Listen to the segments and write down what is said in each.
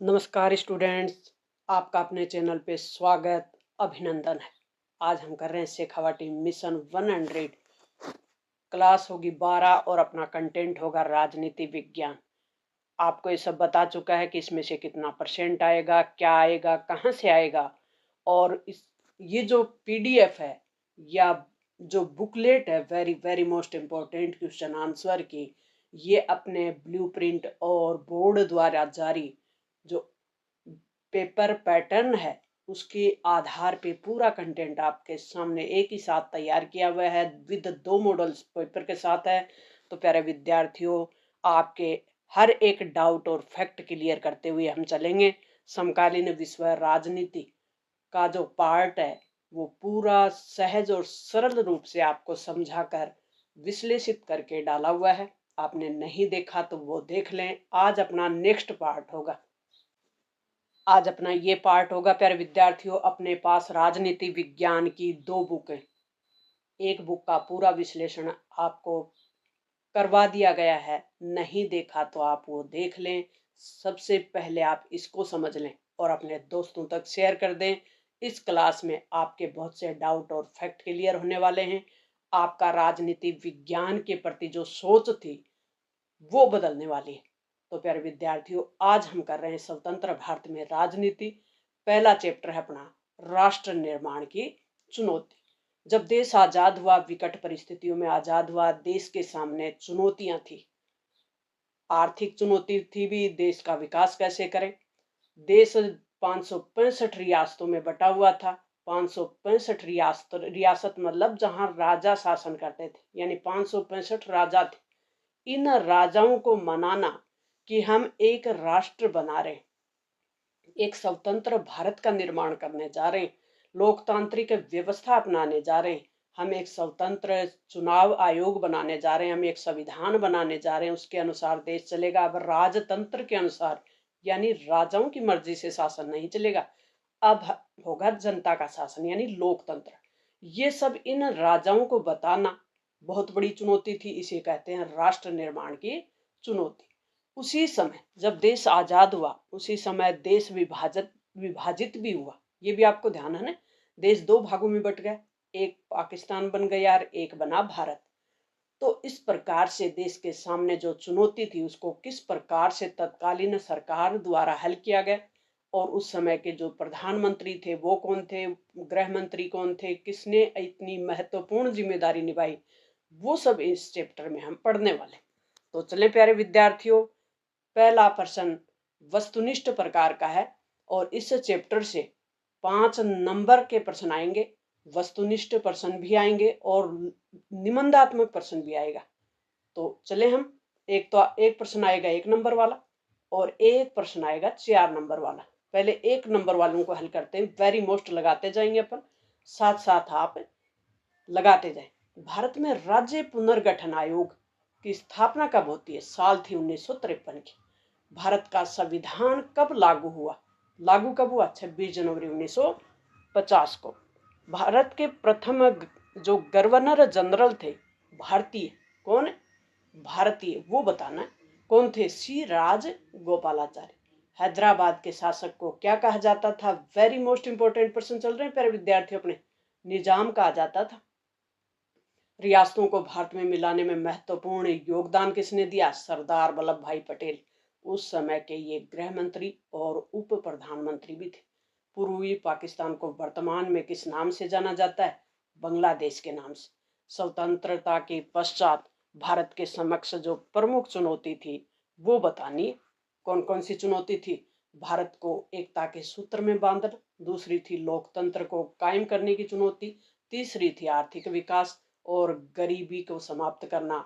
नमस्कार स्टूडेंट्स, आपका अपने चैनल पे स्वागत अभिनंदन है। आज हम कर रहे हैं शेखावाटी मिशन 100। क्लास होगी 12 और अपना कंटेंट होगा राजनीति विज्ञान। आपको ये सब बता चुका है कि इसमें से कितना परसेंट आएगा, क्या आएगा, कहाँ से आएगा। और ये जो पीडीएफ है या जो बुकलेट है, very very most important question answer की, ये अपने ब्लूप्रिंट और बोर्ड द्वारा जारी जो पेपर पैटर्न है उसके आधार पे पूरा कंटेंट आपके सामने एक ही साथ तैयार किया हुआ है, विद 2 मॉडल्स पेपर के साथ है। तो प्यारे विद्यार्थियों, आपके हर एक डाउट और फैक्ट क्लियर करते हुए हम चलेंगे। समकालीन विश्व राजनीति का जो पार्ट है वो पूरा सहज और सरल रूप से आपको समझाकर विश्लेषित करके डाला हुआ है। आपने नहीं देखा तो वो देख लें। आज अपना नेक्स्ट पार्ट होगा। आज अपना ये पार्ट होगा प्यारे विद्यार्थियों, अपने पास राजनीति विज्ञान की 2 बुकें, एक बुक का पूरा विश्लेषण आपको करवा दिया गया है। नहीं देखा तो आप वो देख लें। सबसे पहले आप इसको समझ लें और अपने दोस्तों तक शेयर कर दें। इस क्लास में आपके बहुत से डाउट और फैक्ट क्लियर होने वाले हैं। आपका राजनीति विज्ञान के प्रति जो सोच थी वो बदलने वाली है। तो प्यारे विद्यार्थियों, आज हम कर रहे हैं स्वतंत्र भारत में राजनीति। पहला चैप्टर है अपना राष्ट्र निर्माण की चुनौती। जब देश आजाद हुआ, विकट परिस्थितियों में आजाद हुआ, देश के सामने चुनौतियां थी। आर्थिक चुनौती थी भी, देश का विकास कैसे करें। देश 565 रियासतों में बटा हुआ था। 565 रियासत मतलब जहां राजा शासन करते थे, यानी 565 राजा थे। इन राजाओं को मनाना कि हम एक राष्ट्र बना रहे, एक स्वतंत्र भारत का निर्माण करने जा रहे हैं, लोकतांत्रिक व्यवस्था अपनाने जा रहे हैं, हम एक स्वतंत्र चुनाव आयोग बनाने जा रहे हैं, हम एक संविधान बनाने जा रहे हैं, उसके अनुसार देश चलेगा। अब राजतंत्र के अनुसार, यानी राजाओं की मर्जी से शासन नहीं चलेगा। अब होगा जनता का शासन, यानी लोकतंत्र। ये सब इन राजाओं को बताना बहुत बड़ी चुनौती थी। इसे कहते हैं राष्ट्र निर्माण की चुनौती। उसी समय जब देश आजाद हुआ, उसी समय देश विभाजित विभाजित भी हुआ। ये भी आपको ध्यान है ना। देश 2 भागों में बट गया, एक पाकिस्तान बन गया और एक बना भारत। तो इस प्रकार से देश के सामने जो चुनौती थी उसको किस प्रकार से तत्कालीन सरकार द्वारा हल किया गया, और उस समय के जो प्रधानमंत्री थे वो कौन थे, गृह मंत्री कौन थे, किसने इतनी महत्वपूर्ण जिम्मेदारी निभाई, वो सब इस चैप्टर में हम पढ़ने वाले। तो चले प्यारे विद्यार्थियों, पहला प्रश्न वस्तुनिष्ठ प्रकार का है और इस चैप्टर से 5 नंबर के प्रश्न आएंगे। वस्तुनिष्ठ प्रश्न भी आएंगे और निबंधात्मक प्रश्न भी आएगा। तो चले हम, एक प्रश्न आएगा 1 नंबर वाला और एक प्रश्न आएगा 4 नंबर वाला। पहले 1 नंबर वालों को हल करते हैं, वेरी मोस्ट लगाते जाएंगे अपन, साथ साथ आप लगाते जाएं। भारत में राज्य पुनर्गठन आयोग की स्थापना कब होती है? साल थी 1953 की। भारत का संविधान कब लागू हुआ? लागू कब हुआ? 26 जनवरी 1950 को। भारत के प्रथम जो गवर्नर जनरल थे भारतीय, कौन? भारतीय, वो बताना है कौन थे? सी राज गोपालाचार्य। हैदराबाद के शासक को क्या कहा जाता था? वेरी मोस्ट इंपोर्टेंट प्रश्न चल रहे हैं प्यारे विद्यार्थियों अपने। निजाम कहा जाता था। रियासतों को भारत में मिलाने में महत्वपूर्ण योगदान किसने दिया? सरदार वल्लभ भाई पटेल। उस समय के ये गृह मंत्री और उप प्रधानमंत्री भी थे। पूर्वी पाकिस्तान को वर्तमान में किस नाम से जाना जाता है? बांग्लादेश के नाम से। स्वतंत्रता के पश्चात भारत के समक्ष जो प्रमुख चुनौती थी वो बतानी। कौन कौन सी चुनौती थी? भारत को एकता के सूत्र में बांधना, दूसरी थी लोकतंत्र को कायम करने की चुनौती, तीसरी थी आर्थिक विकास और गरीबी को समाप्त करना।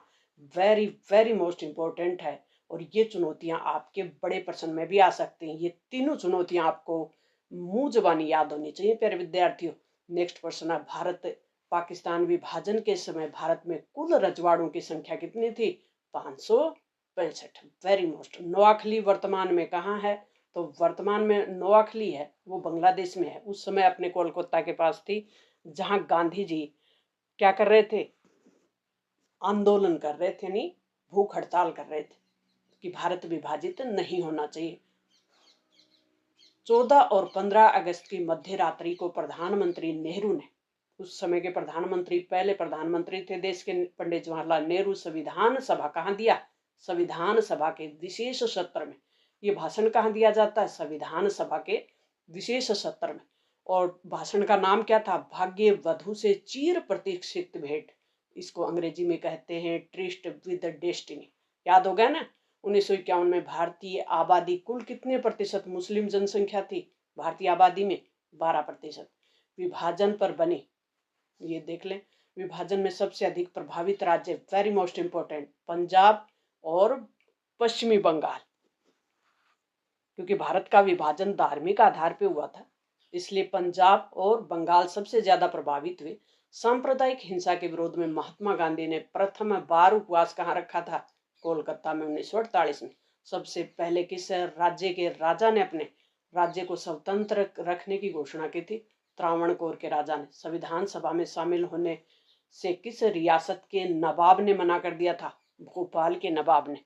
वेरी वेरी मोस्ट इंपॉर्टेंट है। और ये चुनौतियां आपके बड़े प्रश्न में भी आ सकती हैं। ये तीनों चुनौतियां आपको मुंह जबानी याद होनी चाहिए प्यारे विद्यार्थियों। नेक्स्ट प्रश्न है, भारत पाकिस्तान विभाजन के समय भारत में कुल रजवाड़ों की संख्या कितनी थी? 565। Very most. नोआखली वर्तमान में कहाँ है? तो वर्तमान में नोआखली है वो बांग्लादेश में है। उस समय अपने कोलकाता के पास थी, जहां गांधी जी क्या कर रहे थे? आंदोलन कर रहे थे, नहीं, भूख हड़ताल कर रहे थे कि भारत विभाजित नहीं होना चाहिए। 14 और 15 अगस्त की मध्य रात्रि को प्रधानमंत्री नेहरू ने, उस समय के प्रधानमंत्री, पहले प्रधानमंत्री थे देश के, पंडित जवाहरलाल नेहरू, संविधान सभा कहाँ दिया? संविधान सभा के विशेष सत्र में। ये भाषण कहाँ दिया जाता है? संविधान सभा के विशेष सत्र में। और भाषण का नाम क्या था? भाग्य वधु से चिर प्रतीक्षित भेंट। इसको अंग्रेजी में कहते हैं ट्रिस्ट विद डेस्टिनी। याद हो गया ना? 1951 में भारतीय आबादी कुल कितने प्रतिशत मुस्लिम जनसंख्या थी? भारतीय आबादी में 12%। विभाजन पर बने, ये देख लें, विभाजन में सबसे अधिक प्रभावित राज्य, वेरी मोस्ट इंपॉर्टेंट, पंजाब और पश्चिमी बंगाल। क्योंकि भारत का विभाजन धार्मिक आधार पर हुआ था, इसलिए पंजाब और बंगाल सबसे ज्यादा प्रभावित हुए। सांप्रदायिक हिंसा के विरोध में महात्मा गांधी ने प्रथम बार उपवास कहाँ रखा था? कोलकाता में 1948 में। सबसे पहले किस राज्य के राजा ने अपने राज्य को स्वतंत्र रखने की घोषणा की थी? त्रावणकोर के राजा ने। संविधान सभा में शामिल होने से किस रियासत के नवाब ने मना कर दिया था? भोपाल के नवाब ने।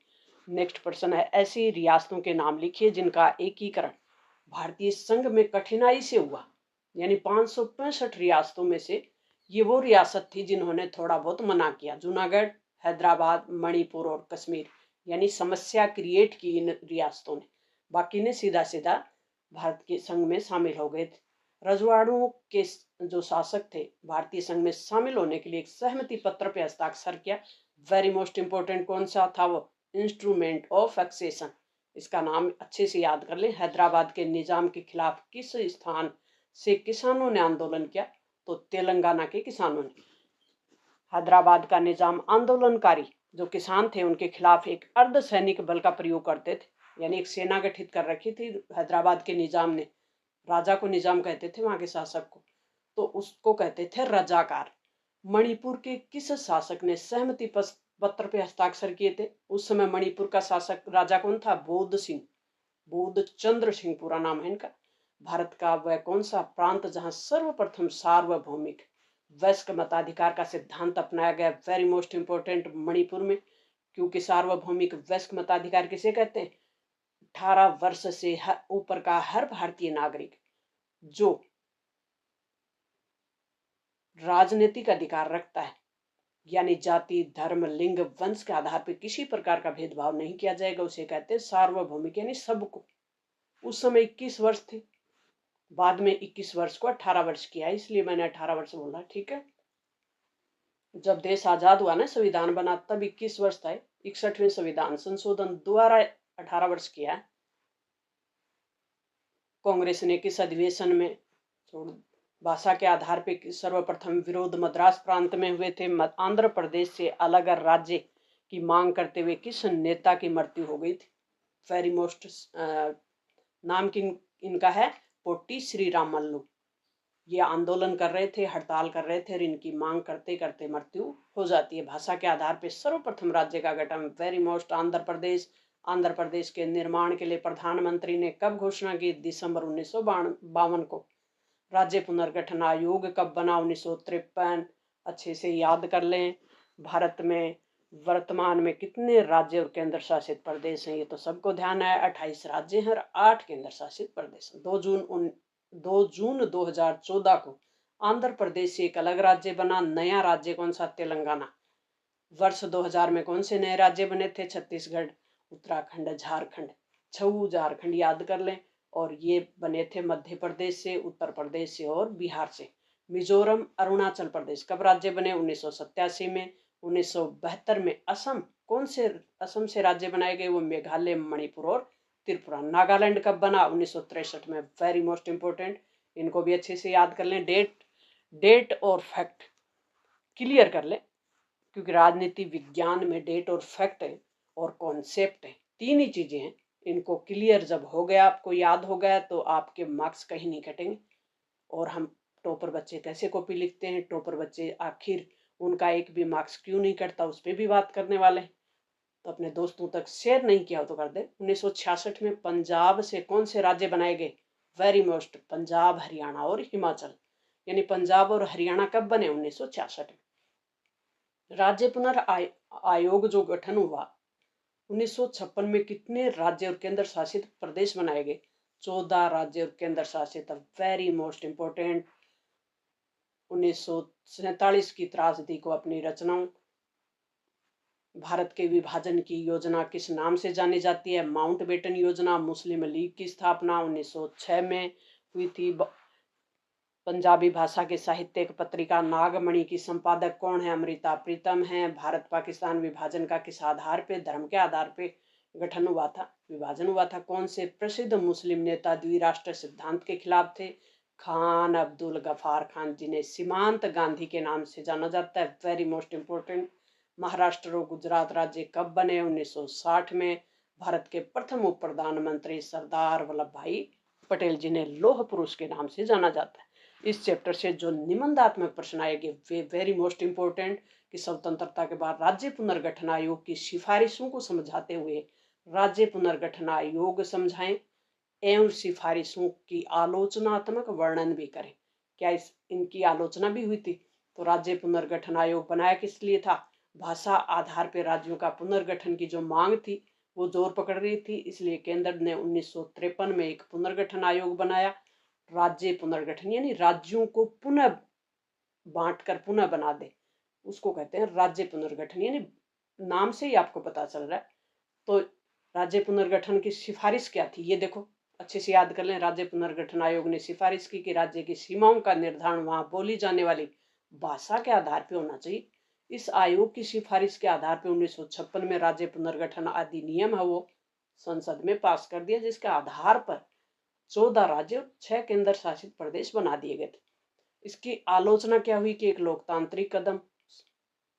नेक्स्ट प्रश्न है, ऐसी रियासतों के नाम लिखिए जिनका एकीकरण भारतीय संघ में कठिनाई से हुआ। यानी 565 रियासतों में से ये वो रियासत थी जिन्होंने थोड़ा बहुत मना किया। जूनागढ़, हैदराबाद, मणिपुर और कश्मीर। यानी समस्या क्रिएट की इन रियासतों ने। बाकी ने सीधा सीधा भारत के संघ में शामिल हो गए थे। रजवाड़ों के जो शासक थे भारतीय संघ में शामिल होने के लिए एक सहमति पत्र पे हस्ताक्षर किया। वेरी मोस्ट इंपोर्टेंट कौन सा था वो? Instrument of accession. इसका नाम अच्छे से याद कर लें। हैदराबाद के निजाम के खिलाफ किस स्थान से किसानों ने आंदोलन किया? तो तेलंगाना के किसानों ने। हैदराबाद का निजाम आंदोलनकारी जो किसान थे उनके खिलाफ एक अर्धसैनिक बल का प्रयोग करते थे। यानी एक सेना गठित कर रखी थी हैदराबाद के निजाम ने। राजा को निजाम कहते थे, वहां के शासक को, तो उसको कहते थे रजाकार। मणिपुर के किस शासक ने सहमति पत्र पे हस्ताक्षर किए थे? उस समय मणिपुर का शासक राजा कौन था? बोध सिंह, बोध चंद्र सिंह पूरा नाम है इनका। भारत का वह कौन सा प्रांत जहां सर्वप्रथम सार्वभौमिक वयस्क मताधिकार का सिद्धांत अपनाया गया? वेरी मोस्ट इंपोर्टेंट, मणिपुर में। क्योंकि सार्वभौमिक वयस्क मताधिकार किसे कहते हैं? 18 वर्ष से ऊपर का हर भारतीय नागरिक जो राजनीतिक अधिकार रखता है, यानी जाति, धर्म, लिंग, वंश के आधार पर किसी प्रकार का भेदभाव नहीं किया जाएगा, उसे कहते हैं सार्वभौमिक, यानी सबको। उस समय 21 वर्ष थे, बाद में 21 वर्ष को 18 वर्ष किया, इसलिए मैंने 18 वर्ष बोला, ठीक है। जब देश आजाद हुआ ना, संविधान बना, तब 21 वर्ष था। 61वें संविधान संशोधन द्वारा 18 वर्ष किया। कांग्रेस ने किस अधिवेशन में भाषा के आधार पर सर्वप्रथम विरोध मद्रास प्रांत में हुए थे? आंध्र प्रदेश से अलग राज्य की मांग करते हुए किस नेता की मृत्यु हो गई थी? वेरी मोस्ट, नाम की इनका है पोट्टी श्रीरामल्लू। ये आंदोलन कर रहे थे, हड़ताल कर रहे थे, और इनकी मांग करते करते मृत्यु हो जाती है। भाषा के आधार पर सर्वप्रथम राज्य का गठन, वेरी मोस्ट, आंध्र प्रदेश। आंध्र प्रदेश के निर्माण के लिए प्रधानमंत्री ने कब घोषणा की? दिसंबर 1952 को। राज्य पुनर्गठन आयोग कब बना? 1953। अच्छे से याद कर लें। भारत में वर्तमान में कितने राज्य और केंद्र शासित प्रदेश हैं? ये तो सबको ध्यान है, 28 राज्य हैं और 8 केंद्र शासित प्रदेश। 2 जून 2014 को आंध्र प्रदेश से एक अलग राज्य बना। नया राज्य कौन सा? तेलंगाना। वर्ष 2000 में कौन से नए राज्य बने थे? छत्तीसगढ़, उत्तराखंड, झारखंड। छऊ झारखंड याद कर लें। और ये बने थे मध्य प्रदेश से, उत्तर प्रदेश से और बिहार से। मिजोरम, अरुणाचल प्रदेश कब राज्य बने? 1987 में। 1972 में असम, कौन से असम से राज्य बनाए गए? वो मेघालय, मणिपुर और त्रिपुरा। नागालैंड कब बना? 1963 में। वेरी मोस्ट इंपोर्टेंट, इनको भी अच्छे से याद कर लें। डेट और फैक्ट क्लियर कर लें, क्योंकि राजनीति विज्ञान में डेट और फैक्ट है और कॉन्सेप्ट है, तीन ही चीजें हैं। इनको क्लियर जब हो गया, आपको याद हो गया, तो आपके मार्क्स कहीं नहीं कटेंगे। और हम टॉपर बच्चे कैसे कॉपी लिखते हैं, टॉपर बच्चे आखिर उनका एक भी मार्क्स क्यों नहीं कटता, उस पर भी बात करने वाले हैं। तो अपने दोस्तों तक शेयर नहीं किया हो तो कर दे। 1966 में पंजाब से कौन से राज्य बनाए गए? वेरी मोस्ट, पंजाब, हरियाणा और हिमाचल। यानी पंजाब और हरियाणा कब बने? 1966 में। राज्य आयोग जो गठन हुआ 1956 में, कितने राज्य और केंद्र शासित प्रदेश बनाए गए? 14 राज्य और केंद्र शासित, वेरी मोस्ट इम्पोर्टेंट। 1947 की त्रासदी को अपनी रचनाओं। भारत के विभाजन की योजना किस नाम से जानी जाती है? माउंटबेटन योजना। मुस्लिम लीग की स्थापना 1906 में हुई थी। पंजाबी भाषा के साहित्यिक पत्रिका नागमणि की संपादक कौन है? अमृता प्रीतम है। भारत पाकिस्तान विभाजन का किस आधार पे, धर्म के आधार पे गठन हुआ था, विभाजन हुआ था? कौन से प्रसिद्ध मुस्लिम नेता द्विराष्ट्र सिद्धांत के खिलाफ थे? खान अब्दुल गफार खान, जिन्हें सीमांत गांधी के नाम से जाना जाता है, वेरी मोस्ट इम्पोर्टेंट। महाराष्ट्र और गुजरात राज्य कब बने? 1960 में। भारत के प्रथम उप प्रधानमंत्री सरदार वल्लभ भाई पटेल, जिन्हें लौह पुरुष के नाम से जाना जाता है। इस चैप्टर से जो निबंधात्मक प्रश्न आएंगे वे वेरी मोस्ट इम्पोर्टेंट, कि स्वतंत्रता के बाद राज्य पुनर्गठन आयोग की सिफारिशों को समझाते हुए राज्य पुनर्गठन आयोग समझाएं एवं सिफारिशों की आलोचनात्मक वर्णन भी करें। क्या इनकी आलोचना भी हुई थी? तो राज्य पुनर्गठन आयोग बनाया किस लिए था? भाषा आधार पर राज्यों का पुनर्गठन की जो मांग थी वो जोर पकड़ रही थी, इसलिए केंद्र ने 1953 में एक पुनर्गठन आयोग बनाया। राज्य पुनर्गठन यानी राज्यों को पुनः बांटकर पुनः बना दे, उसको कहते हैं राज्य पुनर्गठन। यानी नाम से ही आपको पता चल रहा है। तो राज्य पुनर्गठन की सिफारिश क्या थी, ये देखो अच्छे से याद कर लें। राज्य पुनर्गठन आयोग ने सिफारिश की कि राज्य की सीमाओं का निर्धारण वहां बोली जाने वाली भाषा के आधार पर होना चाहिए। इस आयोग की सिफारिश के आधार पर 1956 में राज्य पुनर्गठन अधिनियम है वो संसद में पास कर दिया, जिसके आधार पर 14 राज्य और 6 केंद्र शासित प्रदेश बना दिए गए थे। इसकी आलोचना क्या हुई कि एक लोकतांत्रिक कदम,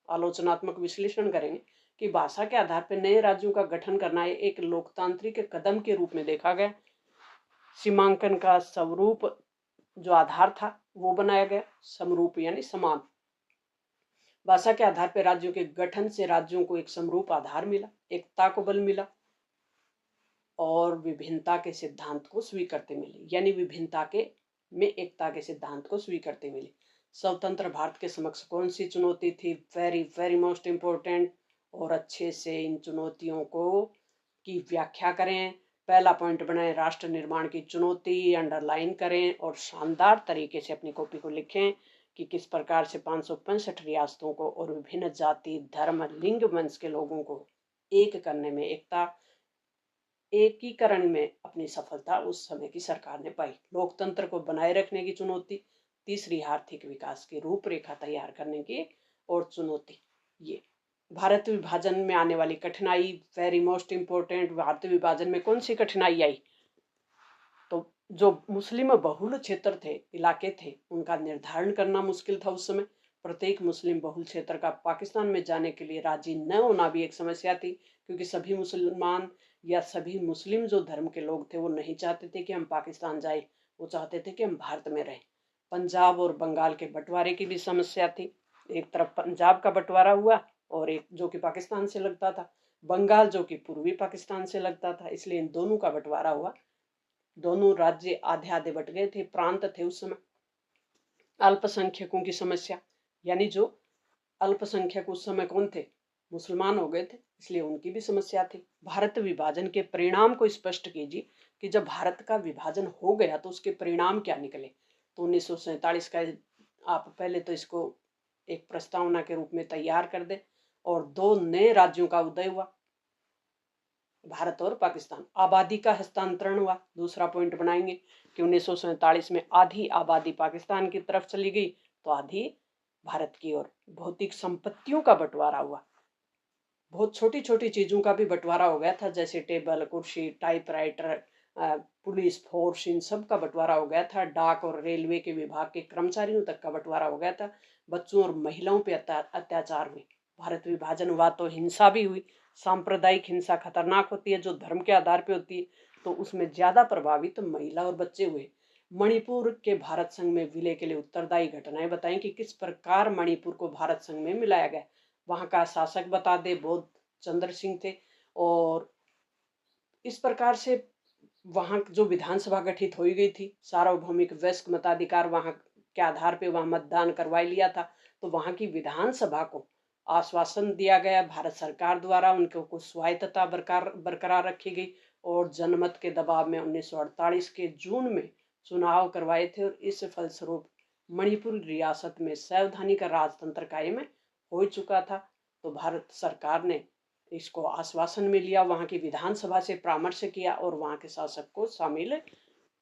आलोचनात्मक विश्लेषण करेंगे कि भाषा के आधार पर नए राज्यों का गठन करना एक लोकतांत्रिक कदम के रूप में देखा गया। सीमांकन का स्वरूप जो आधार था वो बनाया गया, समरूप यानी समान। भाषा के आधार पर राज्यों के गठन से राज्यों को एक समरूप आधार मिला, एकता को बल मिला और विभिन्नता के सिद्धांत को स्वीकृति मिली, यानी विभिन्नता के में एकता के सिद्धांत को स्वीकृति मिली। स्वतंत्र भारत के समक्ष कौन सी चुनौती थी? Very very most important. और अच्छे से इन चुनौतियों को की व्याख्या करें। पहला पॉइंट बनाएं, राष्ट्र निर्माण की चुनौती, अंडरलाइन करें और शानदार तरीके से अपनी कॉपी को लिखें कि किस प्रकार से 565 रियासतों को और विभिन्न जाति, धर्म, लिंग, वंश के लोगों को एक करने में, एकीकरण में अपनी सफलता उस समय की सरकार ने पाई। लोकतंत्र को बनाए रखने की चुनौती। तीसरी, आर्थिक विकास की रूपरेखा तैयार करने की और चुनौती। ये भारत विभाजन में आने वाली कठिनाई, वेरी मोस्ट इम्पोर्टेंट। भारत विभाजन में कौन सी कठिनाई आई? तो जो मुस्लिम बहुल क्षेत्र थे, इलाके थे, उनका निर्धारण करना मुश्किल था उस समय। प्रत्येक मुस्लिम बहुल क्षेत्र का पाकिस्तान में जाने के लिए राजी न होना भी एक समस्या थी, क्योंकि सभी मुसलमान या सभी मुस्लिम जो धर्म के लोग थे वो नहीं चाहते थे कि हम पाकिस्तान जाए, वो चाहते थे कि हम भारत में रहें। पंजाब और बंगाल के बंटवारे की भी समस्या थी। एक तरफ पंजाब का बंटवारा हुआ और एक जो कि पाकिस्तान से लगता था, बंगाल जो कि पूर्वी पाकिस्तान से लगता था, इसलिए इन दोनों का बंटवारा हुआ। दोनों राज्य आधे आधे बट गए थे, प्रांत थे उस समय। अल्पसंख्यकों की समस्या, यानी जो अल्पसंख्यक उस समय कौन थे? मुसलमान हो गए थे, इसलिए उनकी भी समस्या थी। भारत विभाजन के परिणाम को स्पष्ट कीजिए कि जब भारत का विभाजन हो गया तो उसके परिणाम क्या निकले। तो 1947 का आप पहले तो इसको एक प्रस्तावना के रूप में तैयार कर दे और 2 नए राज्यों का उदय हुआ, भारत और पाकिस्तान। आबादी का हस्तांतरण हुआ, दूसरा पॉइंट बनाएंगे कि 1947 में आधी आबादी पाकिस्तान की तरफ चली गई तो आधी भारत की ओर। भौतिक संपत्तियों का बंटवारा हुआ, बहुत छोटी छोटी चीजों का भी बंटवारा हो गया था, जैसे टेबल, कुर्सी, टाइपराइटर, पुलिस फोर्स, इन सब का बंटवारा हो गया था। डाक और रेलवे के विभाग के कर्मचारियों तक का बंटवारा हो गया था। बच्चों और महिलाओं पे अत्याचार हुए। भारत विभाजन हुआ तो हिंसा भी हुई। सांप्रदायिक हिंसा खतरनाक होती है, जो धर्म के आधार पर होती है, तो उसमें ज्यादा प्रभावित महिला और बच्चे हुए। मणिपुर के भारत संघ में विलय के लिए उत्तरदायी घटनाएं बताएं कि किस प्रकार मणिपुर को भारत संघ में मिलाया गया। वहां का शासक बता दे, बौद्ध चंद्र सिंह थे। और इस प्रकार से वहां जो विधानसभा गठित हो गई थी, सार्वभौमिक वयस्क मताधिकार वहां के आधार पर वहां मतदान करवा लिया था, तो वहां की विधानसभा को आश्वासन दिया गया भारत सरकार द्वारा, उनको स्वायत्तता बरकरार रखी गई और जनमत के दबाव में 1948 के जून में चुनाव करवाए थे और इस फलस्वरूप मणिपुर रियासत में सावधानी का राजतंत्र कायम हो चुका था। तो भारत सरकार ने इसको आश्वासन में लिया, वहां की विधानसभा से परामर्श किया और वहां के शासक को शामिल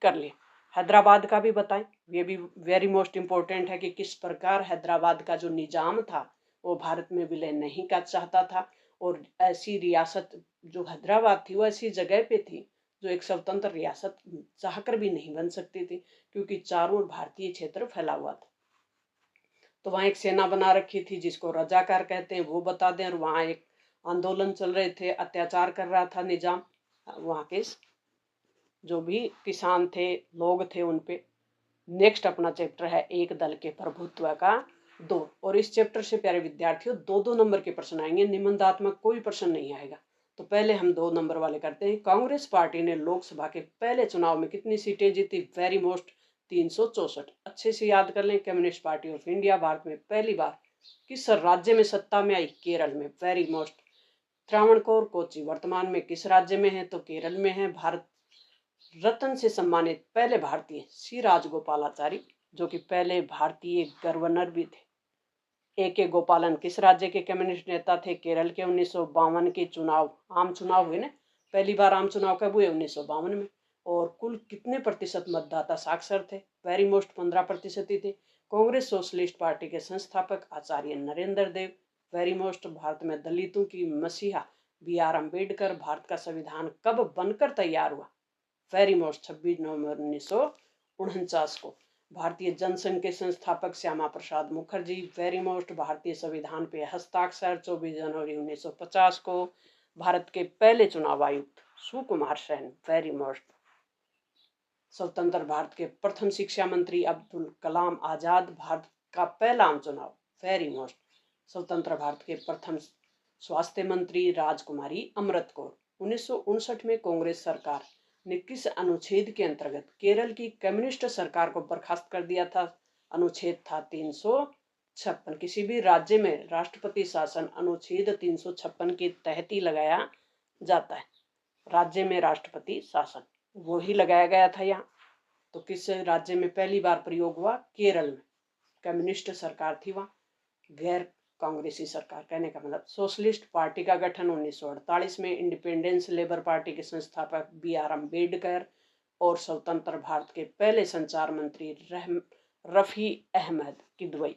कर लिया। हैदराबाद का भी बताएं, ये भी वेरी मोस्ट इम्पोर्टेंट है कि किस प्रकार हैदराबाद का जो निजाम था वो भारत में विलय नहीं कर चाहता था और ऐसी रियासत जो हैदराबाद थी वो ऐसी जगह पे थी जो एक स्वतंत्र रियासत चाहकर भी नहीं बन सकती थी, क्योंकि चारों ओर भारतीय क्षेत्र फैला हुआ था। तो वहाँ एक सेना बना रखी थी जिसको रजाकार कहते हैं, वो बता दें। और वहाँ एक आंदोलन चल रहे थे, अत्याचार कर रहा था निजाम, वहाँ के जो भी किसान थे, लोग थे, उन पे। नेक्स्ट अपना चैप्टर है एक दल के प्रभुत्व का दौर, और इस चैप्टर से प्यारे विद्यार्थियों 2-2 नंबर के प्रश्न आएंगे, निबंधात्मक कोई प्रश्न नहीं आएगा। तो पहले हम 2 नंबर वाले करते हैं। कांग्रेस पार्टी ने लोकसभा के पहले चुनाव में कितनी सीटें जीती? Very most 364। अच्छे से याद कर लें। Communist party of India Bharat में पहली बार किस राज्य में सत्ता में आई? केरल में। Very most. त्रावणकोर कोच्चि वर्तमान में किस राज्य में है? तो केरल में है। भारत रत्न से सम्मानित पहले भारतीय सी राजगोपालाचारी, जो कि पहले भारतीय गवर्नर भी थे। ए गोपालन किस राज्य के कम्युनिस्ट नेता थे? केरल के। 1952 के चुनाव, आम चुनाव हुए ना, पहली बार आम चुनाव कब हुए? 1952 में। और कुल कितने प्रतिशत मतदाता साक्षर थे? वेरी मोस्ट 15% ही थे। कांग्रेस सोशलिस्ट पार्टी के संस्थापक आचार्य नरेंद्र देव। Very most. भारत में दलितों की मसीहा B.R. अम्बेडकर। भारत का संविधान कब बनकर तैयार हुआ? वेरी मोस्ट 26 नवंबर 1949 को। भारतीय जनसंघ के संस्थापक श्यामा प्रसाद मुखर्जी। Very most. भारतीय संविधान पे हस्ताक्षर 24 जनवरी 1950 को। भारत के पहले चुनाव आयुक्त सुकुमार सेन। Very most. स्वतंत्र भारत के प्रथम शिक्षा मंत्री अब्दुल कलाम आजाद। भारत का पहला आम चुनाव। Very most. स्वतंत्र भारत के प्रथम स्वास्थ्य मंत्री राजकुमारी अमृत कौर। 1959 में कांग्रेस सरकार ने किस अनुच्छेद के अंतर्गत केरल की कम्युनिस्ट सरकार को बर्खास्त कर दिया था? अनुच्छेद था 356। किसी भी राज्य में राष्ट्रपति शासन अनुच्छेद 356 के तहत ही लगाया जाता है। राज्य में राष्ट्रपति शासन वो ही लगाया गया था यहाँ। तो किस राज्य में पहली बार प्रयोग हुआ? केरल में। कम्युनिस्ट सरकार थी वहाँ, गैर कांग्रेसी सरकार। कहने का मतलब सोशलिस्ट पार्टी का गठन 1948 में। इंडिपेंडेंस लेबर पार्टी के संस्थापक B.R. अम्बेडकर। और स्वतंत्र भारत के पहले संचार मंत्री रफी अहमद किदवई।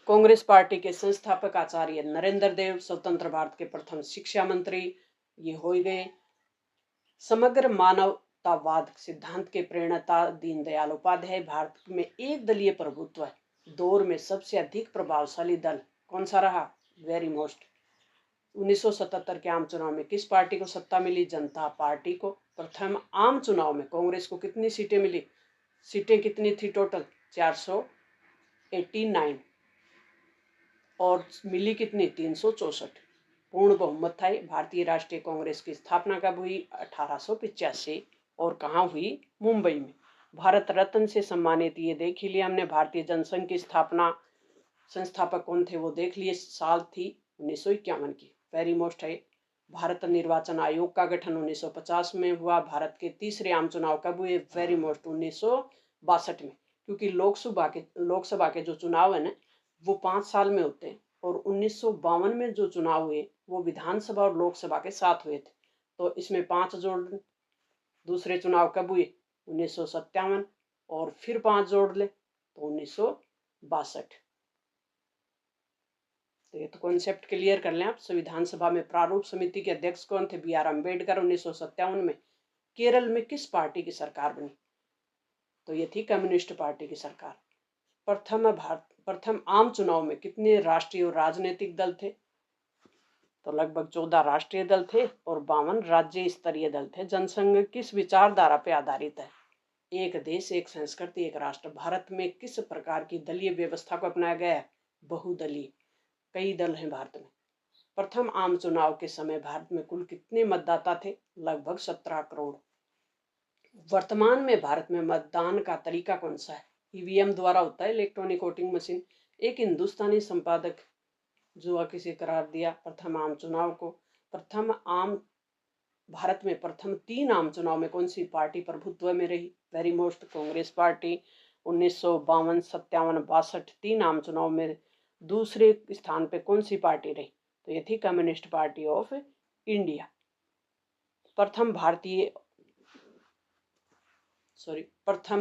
कांग्रेस पार्टी के संस्थापक आचार्य नरेंद्र देव। स्वतंत्र भारत के प्रथम शिक्षा मंत्री ये हो गए। समग्र मानवतावाद सिद्धांत के प्रणेता दीनदयाल उपाध्याय। भारत में एक दलीय प्रभुत्व दौर में सबसे अधिक प्रभावशाली दल कौन सा रहा? Very most. 1977 के आम चुनाव में किस पार्टी को सत्ता मिली? जनता पार्टी को। प्रथम आम चुनाव में कांग्रेस को कितनी सीटें मिली? सीटें कितनी थी टोटल? 489। और मिली कितनी? 364। पूर्ण बहुमत था। भारतीय राष्ट्रीय कांग्रेस की स्थापना कब हुई? 1885। और कहाँ हुई? मुंबई में। भारत रत्न से सम्मानित ये देख ही लिया हमने। भारतीय जनसंघ की स्थापना, संस्थापक कौन थे वो देख लिए। साल थी 1951 की। वेरी मोस्ट है। भारत निर्वाचन आयोग का गठन 1950 में हुआ। भारत के तीसरे आम चुनाव कब हुए? वेरी मोस्ट 1962 में। क्योंकि लोकसभा के जो चुनाव है ना वो 5 साल में होते हैं, और 1952 में जो चुनाव हुए वो विधानसभा और लोकसभा के साथ हुए थे। तो इसमें 5 जोड़। दूसरे चुनाव कब हुए? 1957। और फिर 5 जोड़ ले तो 1962। तो ये तो कॉन्सेप्ट क्लियर कर लें आप। संविधान सभा में प्रारूप समिति के अध्यक्ष कौन थे? B.R. अम्बेडकर। 1957 में केरल में किस पार्टी की सरकार बनी? तो ये थी कम्युनिस्ट पार्टी की सरकार। प्रथम आम चुनाव में कितने राष्ट्रीय और राजनीतिक दल थे? तो लगभग 14 राष्ट्रीय दल थे और 52 राज्य स्तरीय दल थे। जनसंघ किस विचारधारा पर आधारित है? एक देश एक संस्कृति एक राष्ट्र। भारत में किस प्रकार की दलीय व्यवस्था को अपनाया गया है? बहुदलीय। कई दल हैं भारत में। प्रथम आम चुनाव के समय भारत में कुल कितने मतदाता थे? लगभग 17 करोड़। वर्तमान में भारत में मतदान का तरीका कौन सा है? ईवीएम द्वारा होता है, इलेक्ट्रॉनिक वोटिंग मशीन। एक हिंदुस्तानी संपादक जुआ किसे करार दिया प्रथम आम चुनाव को? प्रथम आम भारत में प्रथम 3 आम चुनाव में कौन सी पार्टी प्रभुत्व में रही? Very most Congress party. 1952, 57, 62 3 आम चुनाव में दूसरे स्थान पे कौन सी पार्टी रही? तो ये थी कम्युनिस्ट पार्टी ऑफ इंडिया। प्रथम,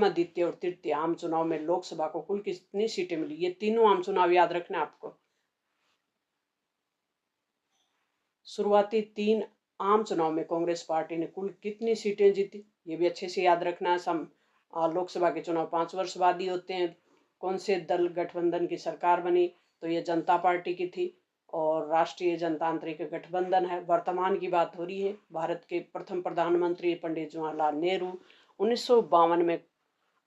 द्वितीय और तृतीय आम चुनाव में लोकसभा को कुल कितनी सीटें मिली? ये तीनों आम चुनाव याद रखना आपको। शुरुआती 3 आम चुनाव में कांग्रेस पार्टी ने कुल कितनी सीटें जीती? ये भी अच्छे से याद रखना है। लोकसभा के चुनाव 5 वर्ष बाद ही होते हैं। कौन से दल गठबंधन की सरकार बनी? तो ये जनता पार्टी की थी और राष्ट्रीय जनतांत्रिक गठबंधन है। वर्तमान की बात हो रही है। भारत के प्रथम प्रधानमंत्री पंडित जवाहरलाल नेहरू। 1952 में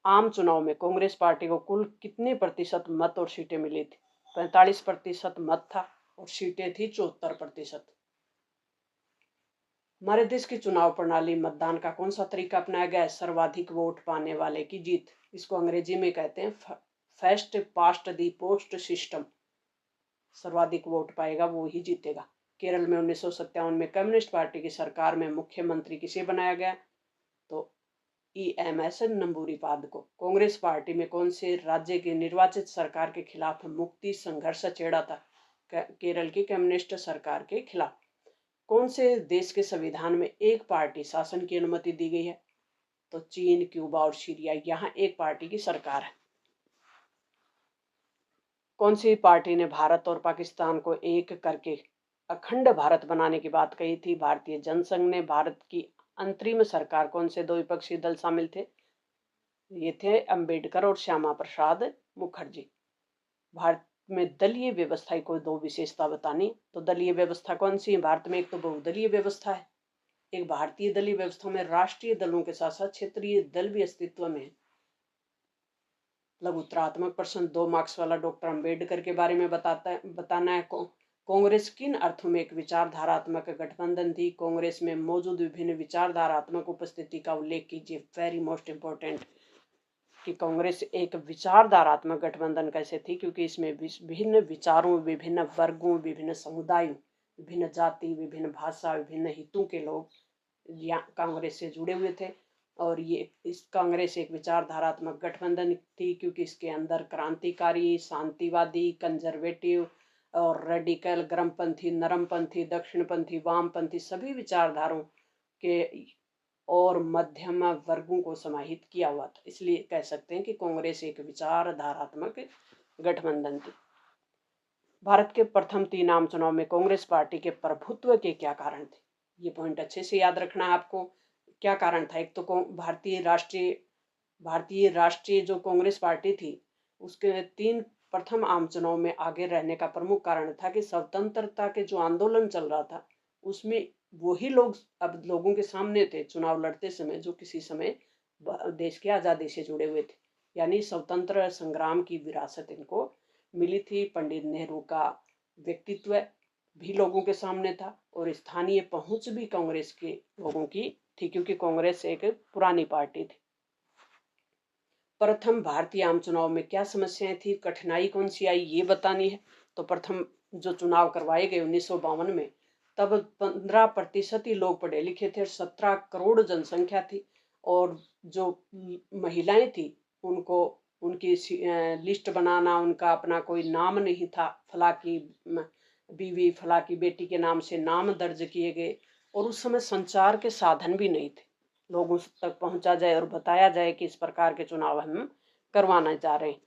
आम चुनाव में कांग्रेस पार्टी को कुल कितने प्रतिशत मत और सीटें मिली थी? 45% मत था और सीटें थी 74%। हमारे देश की चुनाव प्रणाली मतदान का कौन सा तरीका अपनाया गया है? सर्वाधिक वोट पाने वाले की जीत। इसको अंग्रेजी में कहते हैं फर्स्ट पास्ट दी पोस्ट सिस्टम। सर्वाधिक वोट पाएगा वो ही जीतेगा। केरल में 1957 में कम्युनिस्ट पार्टी की सरकार में मुख्यमंत्री किसे बनाया गया? तो EMS नंबूरीपाद को। कांग्रेस पार्टी में कौन से राज्य की निर्वाचित सरकार के खिलाफ मुक्ति संघर्ष छेड़ा था? केरल की कम्युनिस्ट सरकार के खिलाफ। कौन से देश के संविधान में एक पार्टी शासन की अनुमति दी गई है? तो चीन, क्यूबा और सीरिया। यहाँ एक पार्टी की सरकार है। कौन सी पार्टी ने भारत और पाकिस्तान को एक करके अखंड भारत बनाने की बात कही थी? भारतीय जनसंघ ने। भारत की अंतरिम सरकार कौन से 2 विपक्षी दल शामिल थे? ये थे अंबेडकर और श्यामा प्रसाद मुखर्जी। भारत में दलीय व्यवस्था को 2 विशेषता बतानी। तो दलीय व्यवस्था कौन सी है भारत में? एक तो बहुदलीय व्यवस्था है। एक भारतीय दलीय व्यवस्था में राष्ट्रीय दलों के साथ साथ क्षेत्रीय दल भी अस्तित्व में है। लघुतरात्मक प्रश्न 2 मार्क्स वाला डॉक्टर अंबेडकर के बारे में बताना है। कांग्रेस किन अर्थों में एक विचारधारात्मक गठबंधन थी? कांग्रेस में मौजूद विभिन्न विचारधारात्मक उपस्थिति का उल्लेख कीजिए। वेरी मोस्ट इंपॉर्टेंट कि कांग्रेस एक विचारधारात्मक गठबंधन कैसे थी? क्योंकि इसमें विभिन्न विचारों, विभिन्न वर्गों, विभिन्न समुदायों, विभिन्न जाति, विभिन्न भाषा, विभिन्न हितों के लोग कांग्रेस से जुड़े हुए थे। और ये इस कांग्रेस एक विचारधारात्मक गठबंधन थी क्योंकि इसके अंदर क्रांतिकारी, शांतिवादी, कंजर्वेटिव और रेडिकल, गर्मपंथी, नरमपंथी, दक्षिणपंथी, वामपंथी सभी विचारधाराओं के और मध्यम वर्गों को समाहित किया हुआ था। इसलिए कह सकते हैं कि कांग्रेस एक विचारधारात्मक गठबंधन थी। भारत के प्रथम 3 आम चुनाव में कांग्रेस पार्टी के प्रभुत्व के क्या कारण थे? ये पॉइंट अच्छे से याद रखना है आपको। क्या कारण था? एक तो भारतीय राष्ट्रीय जो कांग्रेस पार्टी थी उसके 3 प्रथम आम चुनाव में आगे रहने का प्रमुख कारण था कि स्वतंत्रता के जो आंदोलन चल रहा था उसमें वही लोग अब लोगों के सामने थे चुनाव लड़ते समय जो किसी समय देश की आज़ादी से जुड़े हुए थे। यानी स्वतंत्र संग्राम की विरासत इनको मिली थी। पंडित नेहरू का व्यक्तित्व भी लोगों के सामने था और स्थानीय पहुंच भी कांग्रेस के लोगों की थी क्योंकि कांग्रेस एक पुरानी पार्टी थी। प्रथम भारतीय आम चुनाव में क्या समस्याएं थी? कठिनाई कौन सी आई ये बतानी है। तो प्रथम जो चुनाव करवाए गए 1952 में तब 15% ही लोग पढ़े लिखे थे। 17 करोड़ जनसंख्या थी और जो महिलाएं थी उनको उनकी लिस्ट बनाना, उनका अपना कोई नाम नहीं था। फला की बीवी, फला की बेटी के नाम से नाम दर्ज किए गए और उस समय संचार के साधन भी नहीं थे लोगों तक पहुंचा जाए और बताया जाए कि इस प्रकार के चुनाव हम करवाना चाह रहे हैं।